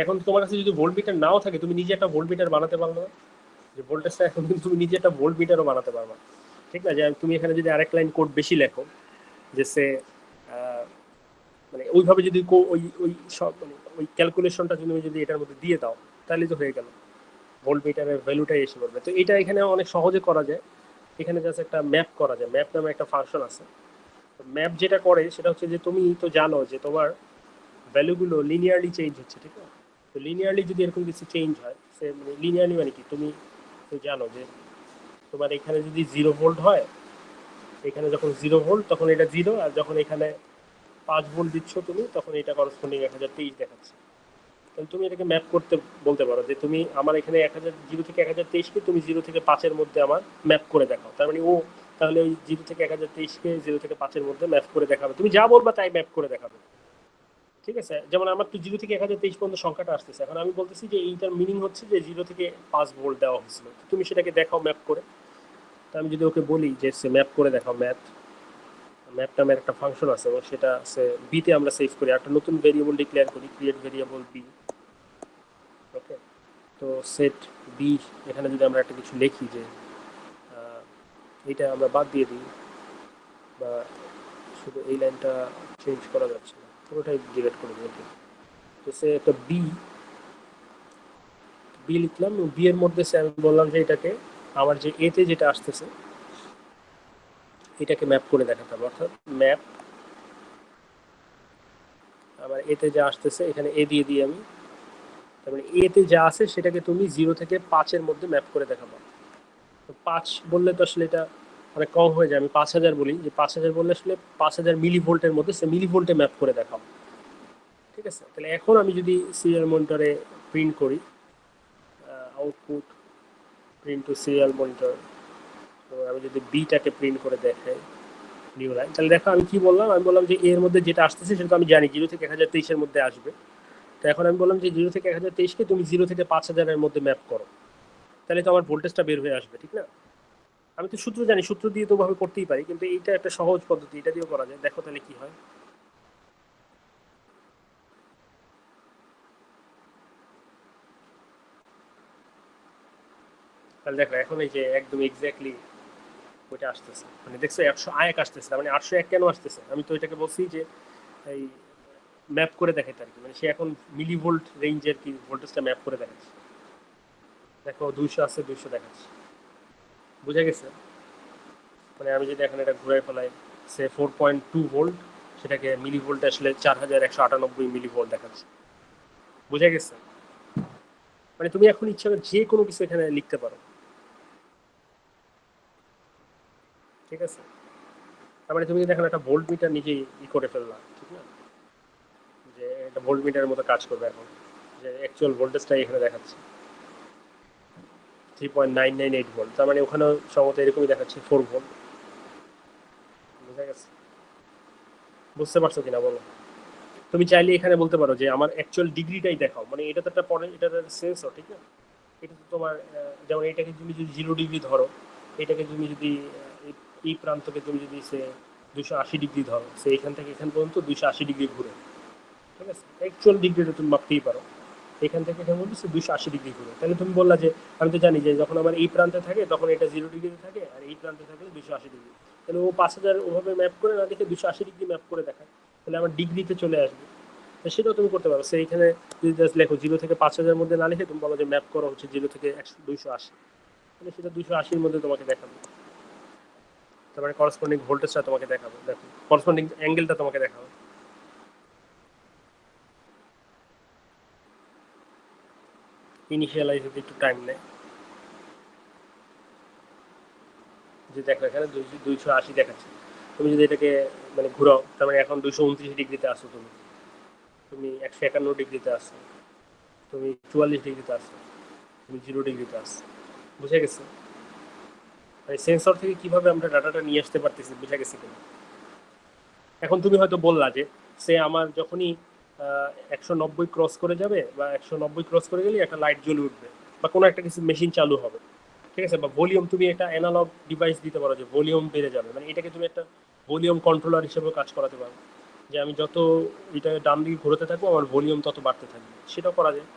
এখন তোমার কাছে যদি ভোল্ট মিটার নাও থাকে, তুমি নিজে একটা ভোল্ট মিটার বানাতে পারবে না, যে ভোল্টেজটা এখন কিন্তু তুমি নিজে একটা ভোল্ট মিটারও বানাতে পারবে, ঠিক না? যে তুমি এখানে যদি আরেক লাইন কোড বেশি লেখো, যে সে মানে ওইভাবে যদি ওই ওই সব মানে ওই ক্যালকুলেশনটা যদি এটার মধ্যে দিয়ে দাও, তাহলে তো হয়ে গেল, ভোল্ট মিটারের ভ্যালুটাই এসে পড়বে। তো এটা এখানে অনেক সহজে করা যায়। এখানে জাস্ট একটা ম্যাপ করা যায়, ম্যাপ নামে একটা ফাংশন আছে। ম্যাপ যেটা করে সেটা হচ্ছে যে তুমি তো জানো যে তোমার ভ্যালুগুলো লিনিয়ারলি চেঞ্জ হচ্ছে, ঠিক আছে? তো লিনিয়ারলি যদি এরকম কিছু চেঞ্জ হয়, সে মানে লিনিয়ারলি মানে কি, তুমি তো জানো যে তোমার এখানে যদি 0 ভোল্ট হয়, এখানে যখন 0 ভোল্ট তখন এটা 0, আর যখন এখানে 5 ভোল্ট দিচ্ছ তুমি, তখন এটা করসপন্ডিং 1023 দেখাচ্ছে। তাহলে তুমি এটাকে ম্যাপ করতে বলতে পারো যে তুমি আমার এখানে 0 থেকে 1023কে তুমি 0 থেকে 5-এর মধ্যে আমার ম্যাপ করে দেখাও। তার মানে ও তাহলে ওই 0 থেকে 1023কে 0 থেকে 5-এর মধ্যে ম্যাপ করে দেখাবে, তুমি যা বলবা তাই ম্যাপ করে দেখাবে, ঠিক আছে? যেমন আমার তো 0 থেকে 1023 পর্যন্ত সংখ্যাটা আসতেছে, এখন আমি বলতেছি যে এইটার মিনিং হচ্ছে যে 0 থেকে 5 ভোল্ট দেওয়া হয়েছিল, তুমি সেটাকে দেখাও ম্যাপ করে। তা আমি যদি ওকে বলি যে সে ম্যাপ করে দেখাও, ম্যাপ নামের একটা ফাংশন আছে এবং সেটা সে বিতে আমরা সেভ করি, একটা নতুন ভেরিয়েবল ডিক্লেয়ার করি, ক্রিয়েট ভেরিয়েবল বি। ওকে, তো সেট বি, এখানে যদি আমরা একটা কিছু লিখি যে এইটা আমরা বাদ দিয়ে দিই, বা শুধু এই লাইনটা চেঞ্জ করা যাচ্ছে না, পুরোটাই ডিলিট করে দিই। তো সে একটা বি লিখলাম, বি এর মধ্যে সে আমি বললাম যে এটাকে আমার যে এতে যেটা আসতেছে এটাকে ম্যাপ করে দেখাতে হবে, অর্থাৎ ম্যাপ আমার এতে যা আসতেছে এখানে এ দিয়ে দিই আমি, তার মানে এতে যা আছে সেটাকে তুমি 0 থেকে 5-এর মধ্যে ম্যাপ করে দেখাবো। তো 5 বললে তো আসলে এটা অনেক কম হয়ে যায়, আমি 5000 বলি, যে 5000 বললে আসলে 5000 মিলি ভোল্টের মধ্যে সে মিলি ভোল্টে ম্যাপ করে দেখাও, ঠিক আছে? তাহলে এখন আমি যদি সিরিয়াল মনিটরে প্রিন্ট করি, output print to serial monitor, তো আমি যদি বিটাকে প্রিন্ট করে দেখাই নিউ লাইন, তাহলে দেখো আমি কি বললাম, আমি বললাম যে এর মধ্যে যেটা আসতেছে সেটা আমি জানি 0 থেকে 1023-এর মধ্যে আসবে। তো এখন আমি বললাম যে 0 থেকে 1023কে তুমি 0 থেকে 5000-এর মধ্যে ম্যাপ করো, তাহলে তো আমার ভোল্টেজটা বের হয়ে আসবে, ঠিক না? আমি তো সূত্র জানি, সূত্র দিয়ে তো ভাবে করতেই পারি, কিন্তু এইটা একটা সহজ পদ্ধতি, এটা দিয়েও করা যায়। দেখো তাহলে কি হয়। তাহলে দেখো এখন এই যে একদম এক্স্যাক্টলি ওইটা আসতেছে, মানে দেখছো 101 আসতেছে, মানে 801 কেন আসতেছে, আমি তো এটাকে বলছি যে এই ম্যাপ করে দেখাইতে আর কি, মানে সে এখন মিলি ভোল্ট রেঞ্জের কি ভোল্টেজটা ম্যাপ করে দেখাচ্ছে। দেখো 200 আছে, 200 দেখাচ্ছে। বুঝা গেছে? মানে আমি যদি এখন এটা ঘুরাই ফেলাই, সে 4.2 ভোল্ট, সেটাকে মিলি ভোল্টে আসলে 4198 মিলি ভোল্ট দেখাচ্ছে। বুঝা গেছে? মানে তুমি এখন ইচ্ছা করে যে কোনো কিছু এখানে লিখতে পারো, ঠিক আছে? তার মানে তুমি যদি এখন একটা ভোল্ট মিটার নিজেই করে ফেললা, ঠিক না, যে একটা ভোল্ট মিটারের মতো কাজ করবে এখন, যে অ্যাকচুয়াল ভোল্টেজটা এখানে দেখাচ্ছে 3.998 ভোল্ট, তার মানে ওখানে সম্ভবত এরকমই দেখাচ্ছে 4 ভোল্ট। বুঝা গেছে? বুঝতে পারছো কিনা বলো? তুমি চাইলে এখানে বলতে পারো যে আমার অ্যাকচুয়াল ডিগ্রিটাই দেখাও, মানে এটা তো একটা পরে, এটা সেন্সর, ঠিক না? এটা তো তোমার যেমন এটাকে তুমি যদি 0 ডিগ্রি ধরো, এটাকে তুমি যদি এই প্রান্তকে তুমি যদি সে 280 ডিগ্রি ধরো, সে এখান থেকে এখান পর্যন্ত 280 ডিগ্রি ঘুরে, ঠিক আছে? অ্যাকচুয়াল ডিগ্রিটা তুমি মাপতেই পারো, এখান থেকে এখানে বলছি 280 ডিগ্রি ঘুরে। তাহলে তুমি বললা যে আমি তো জানি যে যখন আমার এই প্রান্তে থাকে তখন এটা 0 ডিগ্রিতে থাকে, আর এই প্রান্তে থাকলে 280 ডিগ্রি। তাহলে ও 5000 ওভাবে ম্যাপ করে না দেখে 280 ডিগ্রি ম্যাপ করে দেখায়, তাহলে আমার ডিগ্রিতে চলে আসবে। তো সেটাও তুমি করতে পারো, সেইখানে যদি জাস্ট লেখো 0 থেকে 5000 মধ্যে না লিখে তুমি বলো যে ম্যাপ করা হচ্ছে 0 থেকে 280, তাহলে সেটা 280-র মধ্যে তোমাকে দেখাবে। তারপরে করসপন্ডিং ভোল্টেজটা তোমাকে দেখাবে, দেখো করসপন্ডিং অ্যাঙ্গেলটা তোমাকে দেখাবে। ইনিশিয়ালাইজ হতে একটু টাইম নেয়। যে দেখো এখানে 280 দেখাচ্ছে, তুমি যদি এটাকে মানে ঘুরাও, তার মানে এখন 229 ডিগ্রিতে আসো, তুমি তুমি 151 ডিগ্রিতে আসো, তুমি 44 ডিগ্রিতে আসো, তুমি 0 ডিগ্রিতে আসো। বুঝে গেছে? মানে সেন্সর থেকে কিভাবে আমরা ডাটাটা নিয়ে আসতে পারতেছি, বুঝে গেছি কিনা? এখন তুমি হয়তো বললা যে সে আমার যখনই 190 ক্রস করে যাবে, বা 190 ক্রস করে গেলে একটা লাইট জ্বলে উঠবে, বা কোনো একটা কিছু মেশিন চালু হবে, ঠিক আছে? বা ভলিউম, তুমি একটা অ্যানালগ ডিভাইস দিতে পারো যে ভলিউম বেড়ে যাবে, মানে এটাকে তুমি একটা ভলিউম কন্ট্রোলার হিসেবে কাজ করাতে পারো, যে আমি যত এটা ডান দিকে ঘোরাতে থাকবো আমার ভলিউম তত বাড়তে থাকবে, সেটাও করা যায়,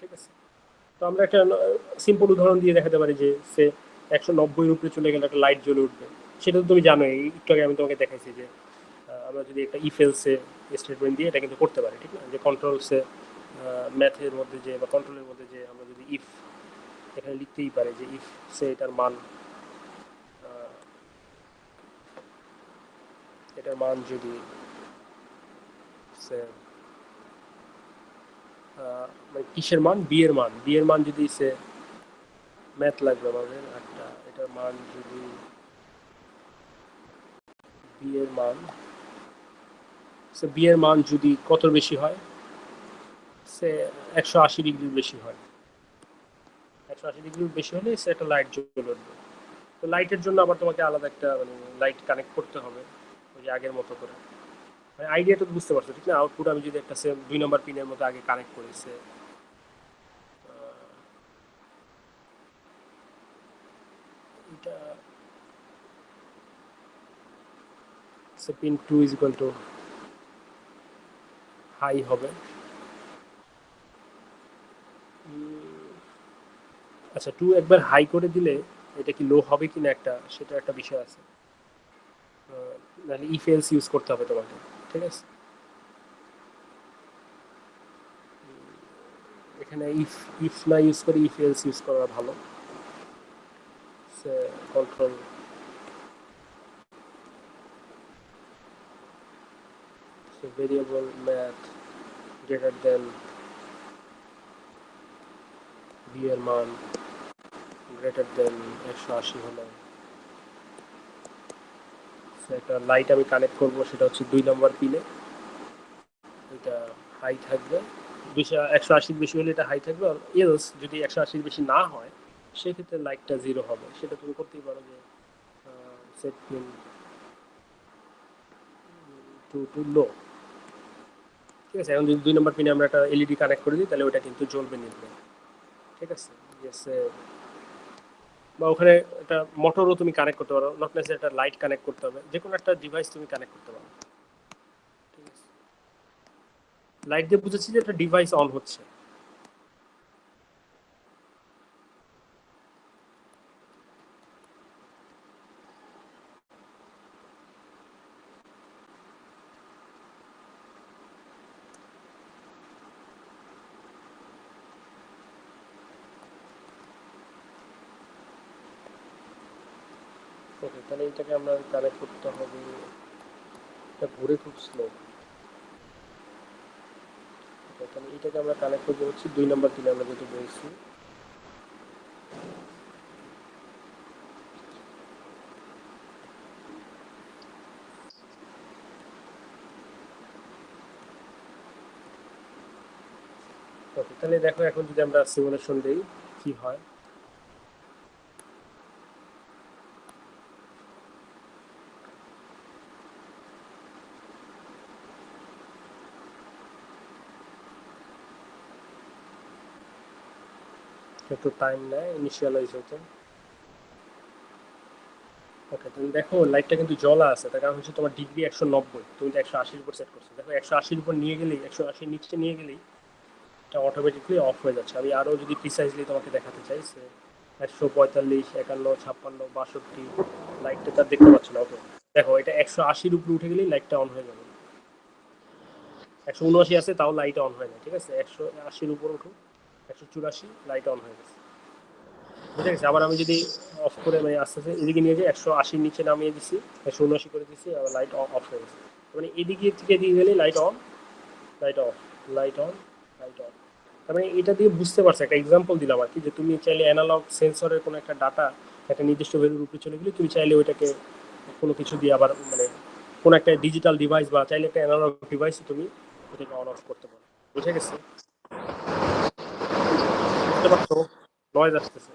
ঠিক আছে? তো আমরা একটা সিম্পল উদাহরণ দিয়ে দেখাতে পারি যে সে 190-এর উপরে চলে গেলে একটা লাইট জ্বলে উঠবে। সেটা তো তুমি জানোই, একটু আগে আমি তোমাকে দেখাইছি যে আমরা যদি একটা ইফেলসে স্টেটমেন্ট দিয়ে এটা কিন্তু করতে পারি, ঠিক না? যে কন্ট্রোলসে ম্যাথের মধ্যে যে বা কন্ট্রোলের মধ্যে যে আমরা যদি ইফ এখানে লিখতেই পারি যে ইফ সে আহ, এটার মান যদি সে মানে কিসের মান, বি এর মান যদি সে ম্যাথ লাগবে আমাদের একটা, এটার মান যদি বি এর মান, সে বি এর মান যদি কত বেশি হয়, সে 180 ডিগ্রির বেশি হয়, 180 ডিগ্রির বেশি হলে সে একটা লাইট জ্বলে উঠবে। তো লাইটের জন্য আবার তোমাকে আলাদা একটা মানে লাইট কানেক্ট করতে হবে ওই যে আগের মতো করে। মানে আইডিয়াটা তো বুঝতে পারছো, ঠিক না? আউটপুট আমি যদি একটা সেম 2 নম্বর পিনের মতো আগে কানেক্ট করি, সে এটা সে pin 2 is equal to high হবে। আচ্ছা, 2 একবার হাই করে দিলে এটা কি লো হবে কিনা একটা, সেটা একটা বিষয় আছে। নাহলে ইফ এলস ইউজ করতে হবে তোমাকে, ঠিক আছে? এখানে ইফ ইফ না ইউজ করে ইফ এলস ইউজ করা ভালো। Control variable math greater than B এর মান গ্রেটার দেন 180 হলে একটা লাইট আমি কানেক্ট করব, সেটা হচ্ছে 2 নম্বর পিনে। এটা হাই থাকবে, 180 বেশি হলে এটা হাই থাকবে, আর এলস যদি 180 বেশি না হয় সেক্ষেত্রে লাইটটা 0 হবে। সেটা তুমি করতেই পারো যে সেট পিন টু লো, ঠিক আছে? এখন যদি 2 নম্বর পিনে আমরা একটা এলইডি কানেক্ট করে দিই তাহলে ওটা কিন্তু জ্বলবে নিভবে, ঠিক আছে? বা ওখানে একটা মোটরও তুমি কানেক্ট করতে পারো, নট নেসেসারি একটা লাইট কানেক্ট করতে হবে, যে কোনো একটা ডিভাইস তুমি কানেক্ট করতে পারো, ঠিক আছে? লাইট দিয়ে বুঝেছি যে একটা ডিভাইস অন হচ্ছে। ওকে, তাহলে এটাকে আমরা কানেক্ট করতে হবে, এটা ঘুরে খুব স্লো, তাহলে এটাকে আমরা কানেক্ট করতে হচ্ছে 2 নাম্বার 3 আমরা যেটা বলছি। ওকে, তাহলে দেখো এখন যদি আমরা সিমুলেশন দেই কি হয়। একটু টাইম নেয় ইনিশিয়ালাইজ হতে। ওকে, তুমি দেখো লাইটটা কিন্তু জ্বলা আছে, তার কারণ হচ্ছে তোমার ডিগ্রি 190, তুমি তো 180 উপর সেট করছো। দেখো 180 উপর নিয়ে গেলেই, 180 নিচে নিয়ে গেলেই এটা অটোমেটিকলি অফ হয়ে যাচ্ছে। আমি আরও যদি প্রিসাইজলি তোমাকে দেখাতে চাই, 145, 51, 56, 62 লাইটটা তার দেখতে পাচ্ছ না। ওকে দেখো এটা 180 উপরে উঠে গেলেই লাইটটা অন হয়ে যাবে। 179 আছে তাও লাইট অন হয় না, ঠিক আছে। 180 উপর উঠুক, 184 লাইট অন হয়ে গেছে, বুঝে গেছে। আবার আমি যদি অফ করে মানে আস্তে আস্তে এদিকে নিয়ে যাই, 180 নিচে নামিয়ে দিচ্ছি, 179 করে দিচ্ছি, আবার লাইট অফ হয়ে গেছে। মানে এদিকে থেকে দিয়ে গেলে light on, light off, light on, light on. তার মানে এটা দিয়ে বুঝতে পারছি, একটা এক্সাম্পল দিলাম আর কি, যে তুমি চাইলে অ্যানালগ সেন্সরের কোনো একটা ডাটা একটা নির্দিষ্ট ভ্যালুর উপরে চলে গেলে তুমি চাইলে ওইটাকে কোনো কিছু দিয়ে আবার মানে কোনো একটা ডিজিটাল ডিভাইস বা চাইলে একটা অ্যানালগ ডিভাইস তুমি ওটাকে অন অফ করতে পারো। বুঝে গেছে? বুঝতে পারছো? নয়েজ আসতেছে।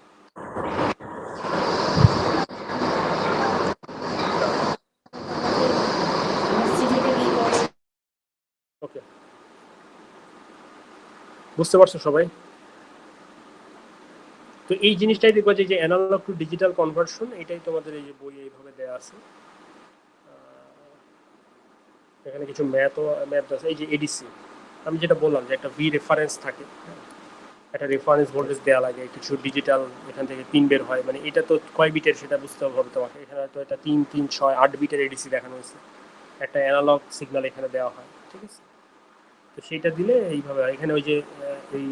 ওকে, বুঝতে পারছো সবাই? তো এই জিনিসটাই দেখবো যে অ্যানালগ টু ডিজিটাল কনভার্সন, এটাই তোমাদের এই যে বই এইভাবে দেওয়া আছে। এখানে কিছু ম্যাথ আছে। এই যে এডিসি আমি যেটা বললাম যে একটা ভি রেফারেন্স থাকে, একটা রেফারেন্স ভোল্টেজ দেওয়া লাগে, কিছু ডিজিটাল এখান থেকে পিন বের হয়। মানে এটা তো কয় বিটের সেটা বুঝতে হবে তোমাকে। এখানে হয়তো এটা 3, 3, 6, 8 বিটের এডিসি দেখানো হয়েছে। একটা অ্যানালগ সিগন্যাল এখানে দেওয়া হয়, ঠিক আছে। তো সেইটা দিলে এইভাবে এখানে ওই যে এই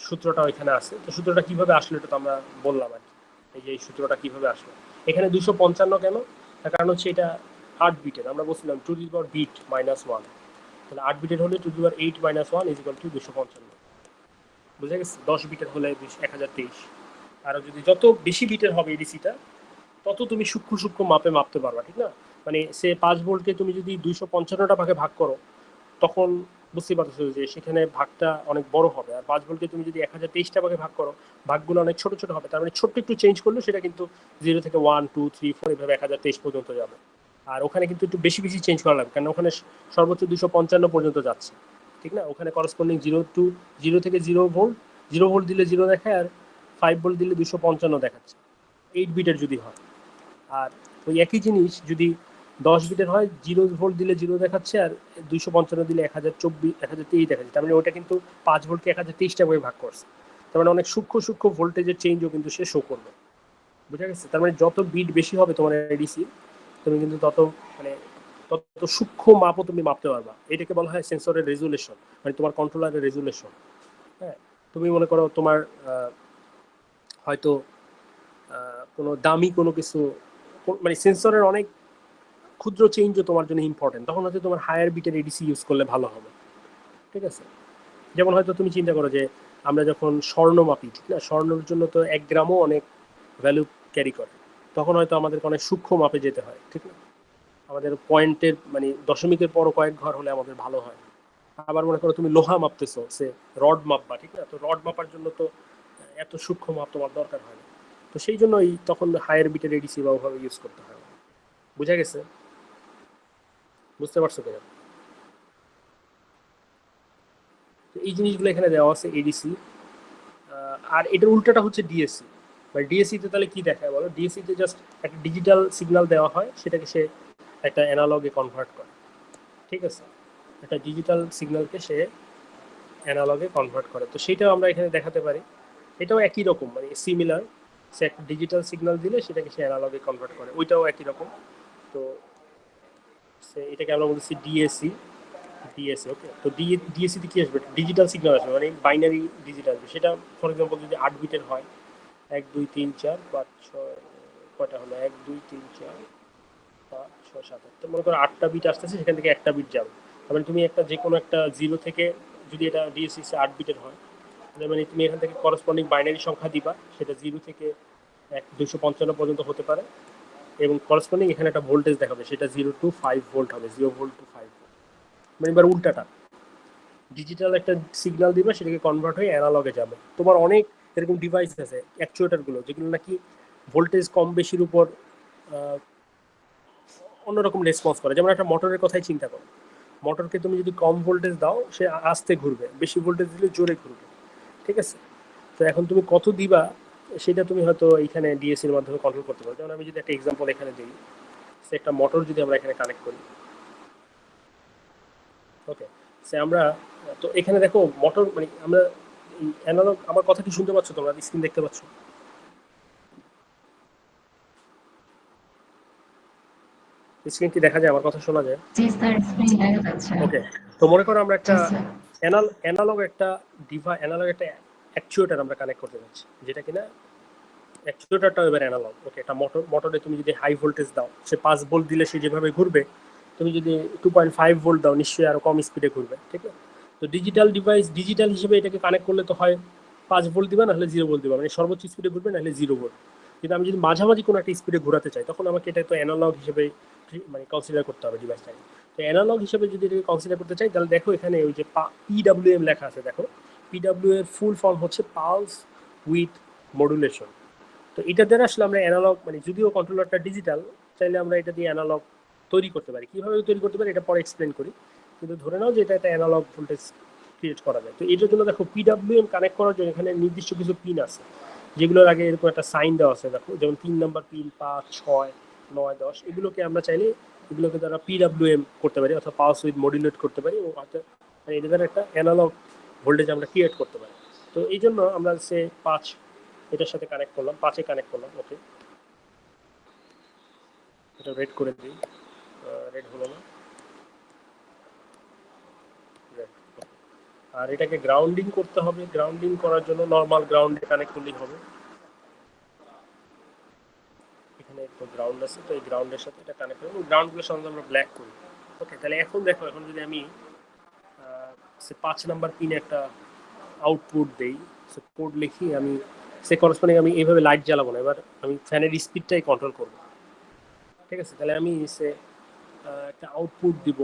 সূত্রটা ওইখানে আছে। তো সূত্রটা কিভাবে আসলো এটা তো আমরা বললাম আর কি। এই যে এই সূত্রটা কিভাবে আসলো, এখানে 255 কেন, তার কারণ হচ্ছে এটা 8 বিটের। আমরা বলছিলাম টু দি পাওয়ার বিট -1, তাহলে 8 বিটের হলে টু দি পাওয়ার 8 - 1 = 255। বুঝে গেছে? 10 বিটের হলে 1023। আর যদি যত বেশি বিটের হবে এডিসিটা, তত তুমি সূক্ষ্ম সূক্ষ্ম মাপে মাপতে পারবা, ঠিক না? মানে সে 5 ভোল্টকে তুমি যদি 255টা ভাগে ভাগ করো, তখন বুঝতে পারছো যে সেখানে ভাগটা অনেক বড় হবে। আর 5 ভোল্টকে তুমি যদি 1023টা ভাগে ভাগ করো, ভাগগুলো অনেক ছোট ছোট হবে। তার মানে ছোট্ট একটু চেঞ্জ করলে সেটা কিন্তু 0 থেকে 1, 2, 3, 4 এভাবে 1023 পর্যন্ত যাবে। আর ওখানে কিন্তু একটু বেশি বেশি চেঞ্জ করা লাগবে, কারণ ওখানে সর্বোচ্চ 255 পর্যন্ত যাচ্ছে, ঠিক না? ওখানে করসপন্ডিং 0 থেকে 0 ভোল্ট, 0 ভোল্ট দিলে 0 দেখায়, আর 5 ভোল্ট দিলে 255 দেখাচ্ছে 8 বিটের যদি হয়। আর ওই একই জিনিস যদি 10 বিটের হয়, 0 ভোল্ট দিলে 0 দেখাচ্ছে, আর 255 দিলে 1023 দেখাচ্ছে। তার মানে ওটা কিন্তু 5 ভোল্টকে 1023টা করে ভাগ করছে। তার মানে অনেক সূক্ষ্ম সূক্ষ্ম ভোল্টেজের চেঞ্জও কিন্তু সে শো করবে। বুঝা গেছে? তার মানে যত বিট বেশি হবে তোমার এডিসি, তুমি কিন্তু তত মানে তত সূক্ষ্ম মাপও তুমি মাপতে পারবা। এটাকে বলা হয় সেন্সরের রেজুলেশন, মানে তোমার কন্ট্রোলারের রেজুলেশন। হ্যাঁ, তুমি মনে করো তোমার হয়তো কোনো দামি কোনো কিছু, মানে সেন্সরের অনেক ক্ষুদ্র চেঞ্জও তোমার জন্য ইম্পর্টেন্ট, তখন হয়তো তোমার হায়ার বিটের এডিসি ইউজ করলে ভালো হবে, ঠিক আছে। যেমন হয়তো তুমি চিন্তা করো যে আমরা যখন স্বর্ণ মাপি, ঠিক না, স্বর্ণের জন্য তো 1 গ্রামও অনেক ভ্যালু ক্যারি করে। তখন হয়তো আমাদেরকে অনেক সূক্ষ্ম মাপে যেতে হয়, ঠিক না। আমাদের পয়েন্টের মানে দশমিকের পরও কয়েক ঘর হলে আমাদের ভালো হয়। আবার মনে করো তুমি লোহা মাপতেছো, সে রড মাপবা, ঠিক না, তো রড মাপার জন্য তো এত সূক্ষ্ম মাপ তোমার দরকার হয় না। তো সেই জন্য তখন হায়ার বিটের এডিসি বা ওভাবে ইউজ করতে হয়। বুঝা গেছে? বুঝতে পারছো কিনা? তো এই জিনিসগুলো এখানে দেওয়া আছে এডিসি। আর এটার উল্টাটা হচ্ছে ডিএসসি। মানে ডিএসসিতে তাহলে কি দেখায় বলো? ডিএসসিতে জাস্ট একটা ডিজিটাল সিগন্যাল দেওয়া হয়, সেটাকে সে একটা অ্যানালগে কনভার্ট করে, ঠিক আছে। একটা ডিজিটাল সিগন্যালকে সে অ্যানালগে কনভার্ট করে। তো সেটাও আমরা এখানে দেখাতে পারি। এটাও একই রকম, মানে সিমিলার। সে একটা ডিজিটাল সিগন্যাল দিলে সেটাকে সে অ্যানালগে কনভার্ট করে, ওইটাও একই রকম। তো সে এটাকে আমরা বলছি ডিএসসি। ডিএসসি, ওকে। তো ডিএসসিতে কি আসবে? ডিজিটাল সিগন্যাল আসবে, মানে বাইনারি ডিজিটাল আসবে। সেটা ফর এক্সাম্পল যদি 8 বিটের হয়, 1, 2, 3, 4, 5, 6, কয়টা হলো, 1, 2, 3, 4, 5, 6, 7, 8, তো মনে করো 8টা বিট আসতেছে, সেখান থেকে একটা বিট যাবে। মানে তুমি একটা যে কোনো একটা 0 থেকে, যদি এটা DSC 8 বিটের হয়, মানে তুমি এখান থেকে করসপন্ডিং বাইনারি সংখ্যা দিবা, সেটা 0 থেকে 255 পর্যন্ত হতে পারে, এবং করসপন্ডিং এখানে একটা ভোল্টেজ দেখাবে, সেটা 0 to 5 ভোল্ট হবে, 0 ভোল্ট টু 5 ভোল্ট। মানে এবার উল্টাটা, ডিজিটাল একটা সিগন্যাল দিবে, সেটাকে কনভার্ট হয়ে অ্যানালগে যাবে। তোমার অনেক এরকম ডিভাইস আছে অ্যাকচুয়েটারগুলো, যেগুলো নাকি ভোল্টেজ কম বেশির উপর অন্যরকম রেসপন্স করে। যেমন একটা মোটরের কথাই চিন্তা করো, মোটরকে তুমি যদি কম ভোল্টেজ দাও, সে আস্তে ঘুরবে, বেশি ভোল্টেজ দিলে জোরে ঘুরবে, ঠিক আছে? তো এখন তুমি কত দিবা, সেটা তুমি হয়তো এইখানে ডিএসির মাধ্যমে কন্ট্রোল করতে পারো। যেমন আমি যদি একটা এক্সাম্পল এখানে দিই, সে একটা মোটর যদি আমরা এখানে কানেক্ট করি, ওকে, সে আমরা, তো এখানে দেখো মোটর, মানে আমরা অ্যানালগ, আমার কথা কি শুনতে পাচ্ছ তোমরা? স্ক্রিন দেখতে পাচ্ছ? স্ক্রিন কি দেখা যায়? আমার কথা শোনা যায়? জি স্যার, স্ক্রিন দেখা যাচ্ছে। ওকে, তো মনে করো আমরা জি একটা স্যার। অ্যানালগ একটা অ্যানালগ একটা অ্যাকচুয়েটার আমরা কানেক্ট করতে যাচ্ছি, যেটা কিনা অ্যাকচুয়েটারটাও এবার অ্যানালগ। ওকে, একটা মোটরে তুমি যদি হাই ভোল্টেজ দাও, সে 5 ভোল্ট দিলে সে যেভাবে ঘুরবে, তুমি যদি 2.5 ভোল্ট দাও, নিশ্চয়ই আরো কম স্পিডে ঘুরবে, ঠিক আছে? তো ডিজিটাল ডিভাইস, ডিজিটাল হিসেবে এটাকে কানেক্ট করলে তো হয় 5 ভোল্ট দিবা, না হলে 0 ভোল্ট দিবা, মানে সর্বোচ্চ স্পিডে ঘুরবে, না হলে 0 ভোল্ট। কিন্তু আমি যদি মাঝামাঝি কোনো একটা স্পিডে ঘোরাতে চাই, তখন আমাকে এটা তো অ্যানালগ হিসেবে মানে কনসিডার করতে হবে ডিভাইসটাকে। তো অ্যানালগ হিসেবে যদি এটাকে কনসিডার করতে চাই, তাহলে দেখো এখানে ওই যে PWM লেখা আছে, দেখো PWM এর ফুল ফর্ম হচ্ছে পালস উইথ মডুলেশন। তো এটা দ্বারা আসলে আমরা অ্যানালগ, মানে যদিও কন্ট্রোলারটা ডিজিটাল, চাইলে আমরা এটা দিয়ে অ্যানালগ তৈরি করতে পারি। কীভাবে তৈরি করতে পারি এটা পরে এক্সপ্লেন করি, কিন্তু ধরে নাও যে এটা একটা অ্যানালগ ভোল্টেজ ক্রিয়েট করা যায়। তো এটার জন্য দেখো PWM কানেক্ট করার জন্য এখানে নির্দিষ্ট কিছু পিন আছে, যেগুলোর আগে এরকম একটা সাইন দেওয়া আছে, দেখো যেমন 3 নাম্বার পিন, 5, 6, 9, 10, এগুলোকে আমরা চাইলে এগুলোকে দ্বারা PWM করতে পারি, অথবা পালস উইথ মডুলেট করতে পারি, ও অর্থাৎ মানে এটা দ্বারা একটা অ্যানালগ ভোল্টেজ আমরা ক্রিয়েট করতে পারি। তো এই জন্য আমরা সে 5 এটার সাথে কানেক্ট করলাম, 5-এ কানেক্ট করলাম। ওকে, এটা রেড করে দিই, রেড হলো না, red, okay। আর এটাকে গ্রাউন্ডিং করতে হবে, গ্রাউন্ডিং করার জন্য নর্মাল গ্রাউন্ডে কানেক্ট করলেই হবে। এখানে একটু গ্রাউন্ড আছে, তো এই গ্রাউন্ডের সাথে এটা কানেক্ট করবো, গ্রাউন্ডগুলো সাধারণত আমরা ব্ল্যাক করি। ওকে, তাহলে এখন দেখো, এখন যদি আমি 5 নাম্বার পিনে একটা আউটপুট দেই, সে কোড লিখি আমি, সে করসপন্ডিং আমি এইভাবে লাইট জ্বালাবো না, এবার আমি ফ্যানের স্পিডটাই কন্ট্রোল করবো, ঠিক আছে? তাহলে আমি সে একটা আউটপুট দিব,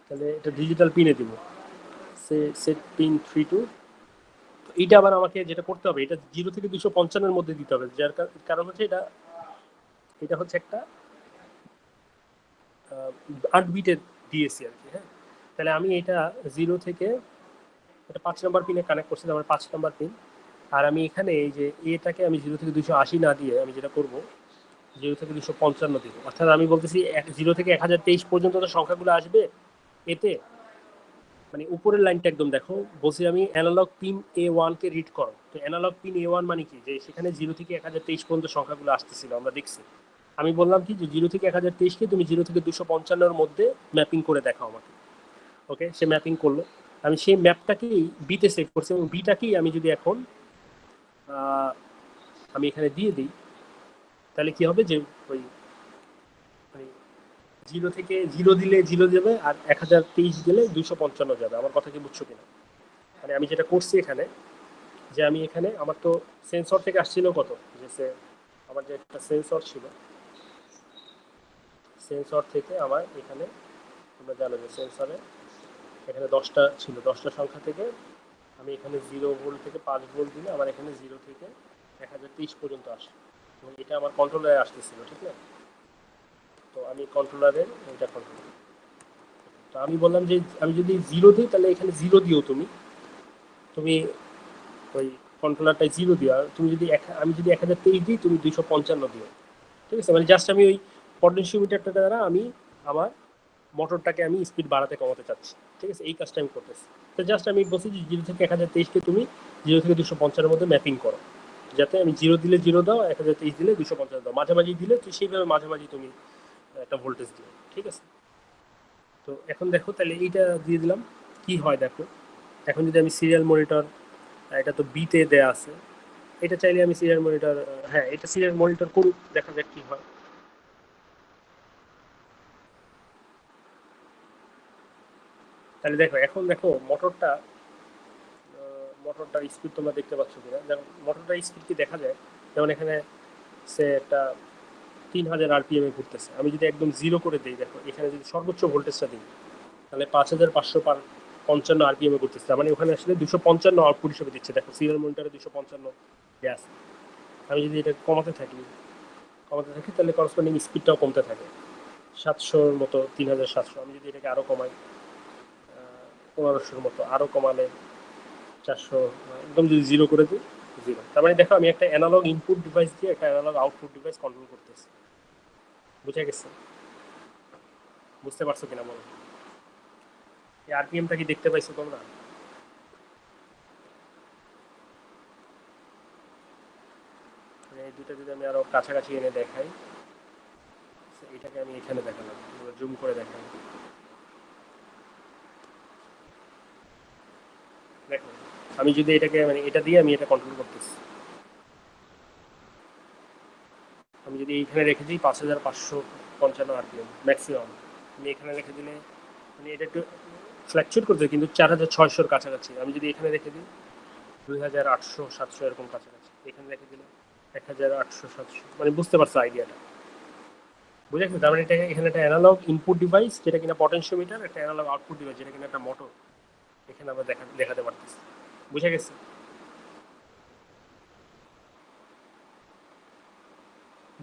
তাহলে এটা ডিজিটাল পিনে দিব, সে সেট পিন 3 টু, এইটা আবার আমাকে যেটা করতে হবে, এটা 0 থেকে 255 এর মধ্যে দিতে হবে, যার কারণ হচ্ছে এটা, এটা হচ্ছে একটা 8 বিটের ডিএসসি আর কি, হ্যাঁ। তাহলে আমি এটা 0 থেকে, এটা 5 নাম্বার পিনে কানেক্ট করছি, আমার 5 নাম্বার পিন। আর আমি এখানে এই যে এটাকে আমি 0 থেকে 280 না দিয়ে আমি যেটা করব, 0 থেকে 255 দিব। অর্থাৎ আমি বলতেছি 0 থেকে 1023 পর্যন্ত তো সংখ্যাগুলো আসবে এতে, মানে উপরের লাইনটা একদম দেখো, বলছি আমি অ্যানালগ পিন A1 কে রিড করো। তো অ্যানালগ পিন A1 মানে কি, যে সেখানে 0 থেকে 1023 পর্যন্ত সংখ্যাগুলো আসতেছিল, আমরা দেখছি। আমি বললাম কি যে 0 থেকে 1023 কে তুমি 0 থেকে 255 এর মধ্যে ম্যাপিং করে দেখাও আমাকে। ওকে, সে ম্যাপিং করলো, আমি সেই ম্যাপটাকেই বিতে সেভ করছি, এবং বিটাকেই আমি যদি এখন আমি এখানে দিয়ে দিই, তাহলে কি হবে যে ওই মানে 0 থেকে 0 দিলে 0 যাবে, আর 1023 দিলে 255 যাবে। আমার কথা কি বুঝছো কিনা? মানে আমি যেটা করছি এখানে, যে আমি এখানে, আমার তো সেন্সর থেকে আসছিল কত, যে আমার যে একটা সেন্সর ছিল, সেন্সর থেকে আমার এখানে, তোমরা জানো যে সেন্সরে এখানে 10টা ছিল, 10টা সংখ্যা থেকে আমি এখানে 0 ভোল্ট থেকে 5 ভোল্ট দিলে আমার এখানে 0 থেকে 1023 পর্যন্ত আসে, এবং এটা আমার কন্ট্রোলারে আসতেছিল, ঠিক না? তো আমি কন্ট্রোলারের এটা কন্ট্রোল, তো আমি বললাম যে আমি যদি 0 দিই, তাহলে এখানে 0 দিও, তুমি তুমি ওই কন্ট্রোলারটাই 0 দিও। আর তুমি যদি আমি যদি 1023 দিই, তুমি 255 দিও, ঠিক আছে? মানে জাস্ট আমি ওই পটেনশিওমিটারটা দ্বারা আমি আমার মোটরটাকে আমি স্পিড বাড়াতে কমাতে চাচ্ছি, ঠিক আছে? এই কাজটা আমি করতেছি। তো জাস্ট আমি বলছি যে 0 থেকে 1023কে তুমি 0 থেকে 255 এর মধ্যে ম্যাপিং করো, যাতে আমি 0 দিলে 0 দাও, 1023 দিলে 250 দাও, মাঝামাঝি দিলে তুই সেইভাবে মাঝামাঝি তুমি একটা ভোল্টেজ দিও, ঠিক আছে? তো এখন দেখো, তাহলে এইটা দিয়ে দিলাম, কি হয় দেখো। এখন যদি আমি সিরিয়াল মনিটর, এটা তো বিতে দেয়া আছে, এটা চাইলে আমি সিরিয়াল মনিটর, হ্যাঁ এটা সিরিয়াল মনিটর করুক, দেখা যাক কি হয়। তাহলে দেখো এখন দেখো মোটরটার স্পিড তোমরা দেখতে পাচ্ছ কিনা, যেমন মোটরটার স্পিড কি দেখা যায়, যেমন এখানে সে একটা 3000 আরপিএম এ ঘুরতেছে। আমি যদি একদম জিরো করে দিই, দেখো এখানে যদি সর্বোচ্চ ভোল্টেজটা দিই তাহলে 5555 আরপিএম এ ঘুরতেছে, মানে ওখানে আসলে 255 আউটপুট হিসেবে দিচ্ছে। দেখো সিরিয়াল মনিটরে 255 গ্যাস। আমি যদি এটা কমাতে থাকি তাহলে করসপন্ডিং স্পিডটাও কমতে থাকে, 700-র মতো, 3700। আমি যদি এটাকে আরও কমাই 1500-র মতো, আরও কমালে 400, একদম যদি জিরো করে দিই জিরো। তার মানে দেখো আমি একটা অ্যানালগ ইনপুট ডিভাইস দিয়ে একটা অ্যানালগ আউটপুট ডিভাইস কন্ট্রোল করতেছি। বুঝে গেছে? বুঝতে পারছো কিনা বলো? এই আরপিএমটা কি দেখতে পাইছো তোমরা? এই দুটো যদি আমি আরো কাছাকাছি এনে দেখাই, এটাকে আমি এখানে দেখালাম, জুম করে দেখাই। দেখো আমি যদি এটাকে মানে এটা দিয়ে আমি এটা কন্ট্রোল করতেছি, আমি যদি এইখানে রেখে দিই 5555 আরপিএম ম্যাক্সিমাম, আমি এখানে রেখে দিলে মানে এটা একটু ফ্ল্যাকচুয়েট করতে, কিন্তু 4600-র কাছাকাছি। আমি যদি এখানে রেখে দিই 2800-700 এরকম কাছাকাছি, এখানে রেখে দিলে 1800-700, মানে বুঝতে পারছো আইডিয়াটা? বুঝে গেছে? তার মানে এটা এখানে একটা অ্যানালগ ইনপুট ডিভাইস যেটা কিনা পটেনশিওমিটার, একটা অ্যানালগ আউটপুট ডিভাইস যেটা কিনা একটা মোটর, এখানে আমরা দেখাতে পারতেছি। বুঝে গেছে?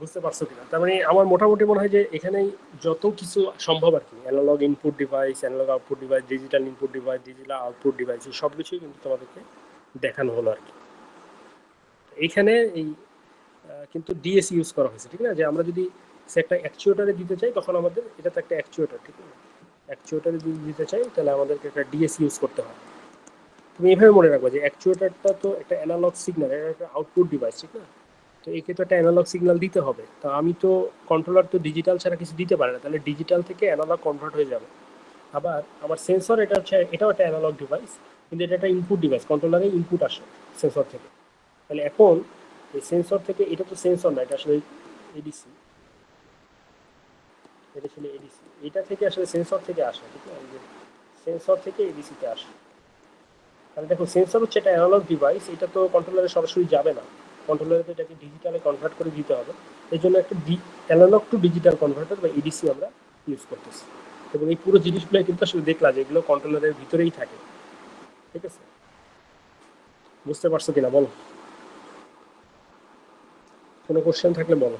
বুঝতে পারছো কিনা? তার মানে আমার মোটামুটি মনে হয় যে এখানেই যত কিছু সম্ভব আর কি, analogue input device, analogue output device, digital input device, digital output device, এই সব কিছুই কিন্তু তোমাদেরকে দেখানো হলো আর কি। এইখানে এই কিন্তু ডিএসি ইউজ করা হয়েছে, ঠিক না? যে আমরা যদি সে একটা অ্যাকচুয়েটারে দিতে চাই তখন আমাদের এটা তো একটা অ্যাকচুয়েটার, ঠিক না? অ্যাকচুয়েটারে যদি দিতে চাই তাহলে আমাদেরকে একটা ডিএসি ইউজ করতে হয়। তুমি এইভাবে মনে রাখবে যে অ্যাকচুয়েটারটা তো একটা অ্যানালগ সিগন্যাল, এটা একটা আউটপুট ডিভাইস, ঠিক না? তো একে তো একটা অ্যানালগ সিগন্যাল দিতে হবে। তো আমি তো কন্ট্রোলার তো ডিজিটাল ছাড়া কিছু দিতে পারে না, তাহলে ডিজিটাল থেকে অ্যানালগ কনভার্ট হয়ে যাবে। আবার আমার সেন্সর, এটা হচ্ছে, এটাও একটা অ্যানালগ ডিভাইস, কিন্তু এটা একটা ইনপুট ডিভাইস, কন্ট্রোলারে ইনপুট আসে সেন্সর থেকে। তাহলে এখন এই সেন্সর থেকে, এটা তো সেন্সর না, এটা আসলে এডিসি, এটা আসলে এডিসি, এটা থেকে আসলে সেন্সর থেকে আসে, ঠিক না? এই যে সেন্সর থেকে এডিসিতে আসে। তাহলে দেখো সেন্সর হচ্ছে একটা অ্যানালগ ডিভাইস, এটা তো কন্ট্রোলারে সরাসরি যাবে না, কন্ট্রোলারে তো এটাকে ডিজিটালে কনভার্ট করে দিতে হবে। এই জন্য একটা অ্যানালগ টু ডিজিটাল কনভার্টার বা এডিসি আমরা ইউজ করতেছি। এবং এই পুরো জিনিসগুলো কিন্তু আসলে দেখলা যে এগুলো কন্ট্রোলারের ভিতরেই থাকে, ঠিক আছে? বুঝতে পারছো কিনা বলো? কোনো কোশ্চেন থাকলে বলো।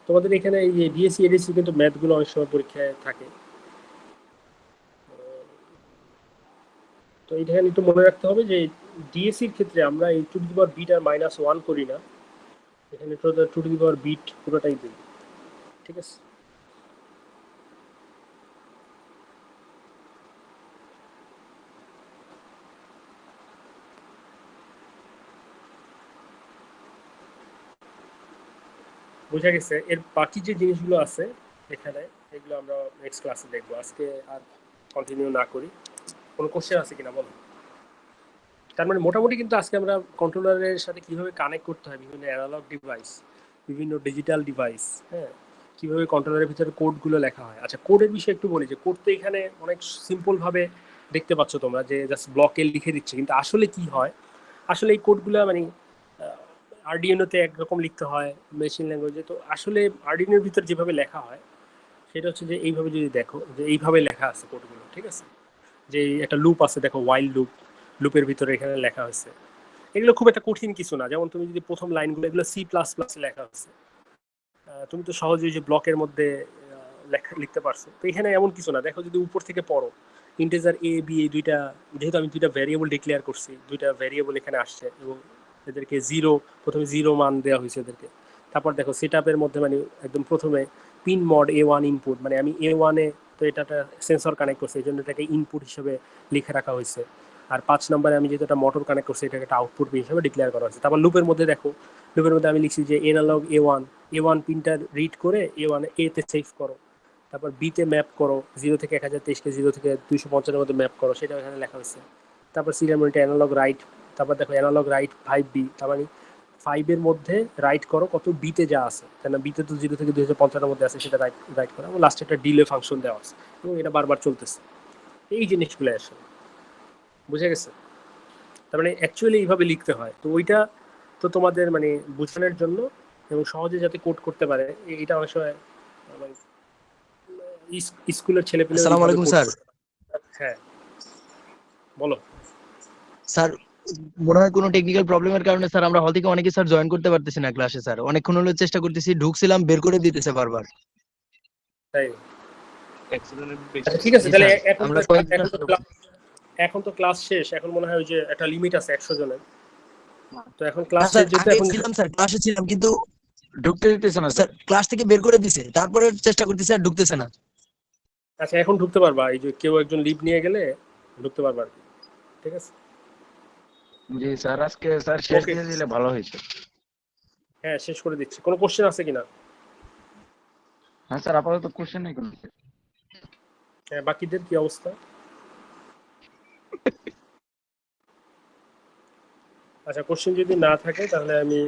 তোমাদের এখানে এই যে ডিএসসি এডিসি কিন্তু ম্যাথগুলো অনেক সময় পরীক্ষায় থাকে, তো এখানে একটু মনে রাখতে হবে যে ডিএসসির ক্ষেত্রে আমরা এই টু দি পাওয়ার বিট আর -1 করি না, এখানে টু দি পাওয়ার বিট পুরোটাই দিই, ঠিক আছে? বোঝা গেছে? এর বাকি যে জিনিসগুলো আছে এখানে, এগুলো আমরা নেক্সট ক্লাসে দেখবো, আজকে আর কন্টিনিউ না করি। কোনো কোশ্চেন আছে কিনা বলো? তার মানে মোটামুটি কিন্তু আজকে আমরা কন্ট্রোলারের সাথে কিভাবে কানেক্ট করতে হয় বিভিন্ন অ্যানালগ ডিভাইস, বিভিন্ন ডিজিটাল ডিভাইস, হ্যাঁ, কিভাবে কন্ট্রোলারের ভিতরে কোডগুলো লেখা হয়। আচ্ছা, কোডের বিষয়ে একটু বলি যে কোড তো এখানে অনেক সিম্পল ভাবে দেখতে পাচ্ছ তোমরা, যে জাস্ট ব্লকে লিখে দিচ্ছে, কিন্তু আসলে কি হয়, আসলে এই কোডগুলো মানে আরডিএনওতে একরকম লিখতে হয় মেশিন ল্যাঙ্গুয়েজে, তো আসলে আরডিএনওর ভিতর যেভাবে লেখা হয় সেটা হচ্ছে যে এইভাবে যদি দেখো যে এইভাবে লেখা আছে কোডগুলো, ঠিক আছে? যে একটা লুপ আছে, দেখো ওয়াইল লুপ, লুপের ভিতরে এখানে লেখা হয়েছে। এগুলো খুব একটা কঠিন কিছু না, যেমন তুমি যদি প্রথম লাইনগুলো, এগুলো C++ লেখা হচ্ছে, তুমি তো সহজেই যে ব্লকের মধ্যে লেখা লিখতে পারছো। তো এখানে এমন কিছু না, দেখো যদি উপর থেকে পড়ো, ইন্টিজার এ বি এই দুইটা, যেহেতু আমি দুইটা ভ্যারিয়েবল ডিক্লেয়ার করছি, দুইটা ভ্যারিয়েবল এখানে আসছে এবং এদেরকে জিরো, প্রথমে জিরো মান দেওয়া হয়েছে এদেরকে। তারপর দেখো সেট আপের মধ্যে মানে একদম প্রথমে পিন মড A1 ইনপুট, মানে আমি A1-এ তো এটা একটা সেন্সর কানেক্ট করছি, এই জন্য এটাকে ইনপুট হিসেবে লিখে রাখা হয়েছে। আর 5 নম্বরে আমি যেহেতু একটা মোটর কানেক্ট করছি, এটাকে একটা আউটপুট পিন হিসেবে ডিক্লেয়ার করা হয়েছে। তারপর লুপের মধ্যে দেখো, লুপের মধ্যে আমি লিখছি যে এনালগ A1 পিনটা রিড করে A1 এতে সেভ করো, তারপর বিতে ম্যাপ করো, 0 থেকে 1023কে 0 থেকে 255-এর মধ্যে ম্যাপ করো, সেটা এখানে লেখা হয়েছে। তারপর সিরিয়াল মনিটর অ্যানালগ রাইট, তারপর দেখো অ্যানালগ রাইট 5B, তার মানে 5 এর মধ্যে রাইট করো কত বিতে যা আছে, কেন বিতে তো 0 থেকে 2055 এর মধ্যে আছে, সেটা রাইট করো এবং লাস্টে একটা ডিলে ফাংশন দেওয়া আছে এবং এটা বারবার চলতেছে। এই জিনিসগুলো আসে, বুঝে গেছে? তার মানে অ্যাকচুয়ালি এইভাবে লিখতে হয়। তো ওইটা তো তোমাদের মানে বোঝানোর জন্য এবং সহজে যাতে কোড করতে পারে, এটা অনেক সময় মানে স্কুলের ছেলেপেলে আসসালামু এইভাবে আলাইকুম কোড স্যার। করে। হ্যাঁ বলো। স্যার মনে হয় কোনো টেকনিক্যাল প্রবলেমের কারণে স্যার আমরা হল থেকে অনেকে স্যার জয়েন করতে পারতেছি না ক্লাসে স্যার। অনেকক্ষণ হলো চেষ্টা করতেছি, ঢুকছিলাম বের করে দিতেছে বারবার। তাই আচ্ছা ঠিক আছে, জি তাহলে স্যার, এখন তো আমরা কয়েকজন এখন তো ক্লাস শেষ, এখন মনে হয় ওই যে একটা লিমিট আছে 100 জনের। তো এখন না ক্লাস স্যার, শেষ যেহেতু আগে এখন ছিলাম স্যার, ক্লাসে ছিলাম কিন্তু ঢুকতে দিতেছে না স্যার। ক্লাস থেকে বের করে দিছে, তারপরে চেষ্টা করতেছি আর ঢুকতেছে না। আচ্ছা এখন ঢুকতে পারবা, এই যে কেউ একজন লিভ নিয়ে গেলে ঢুকতে পারবা আর কি। ঠিক আছে, জি স্যার, আজকে স্যার শেষ ওকে। দিয়ে দিলে ভালো হয়েছে। হ্যাঁ শেষ করে দিচ্ছি। কোনো কোশ্চেন আছে কিনা? হ্যাঁ স্যার, আপাতত কোশ্চেন নেই কোনো। হ্যাঁ, বাকিদের কি অবস্থা? আচ্ছা কোশ্চেন যদি না থাকে তাহলে আমি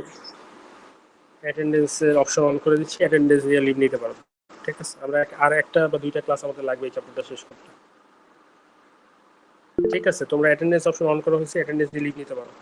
অ্যাটেন্ডেন্সের অপশন অন করে দিচ্ছি, অ্যাটেন্ডেন্স দিয়ে লিভ নিতে পারবো। ঠিক আছে, আমরা আর একটা বা দুইটা ক্লাস আমাদের লাগবে এই চ্যাপ্টারটা শেষ করতে। ঠিক আছে, তোমরা অ্যাটেন্ডেন্স অপশন অন করা হয়েছে, অ্যাটেন্ডেন্স দিয়ে লিভ নিতে পারো।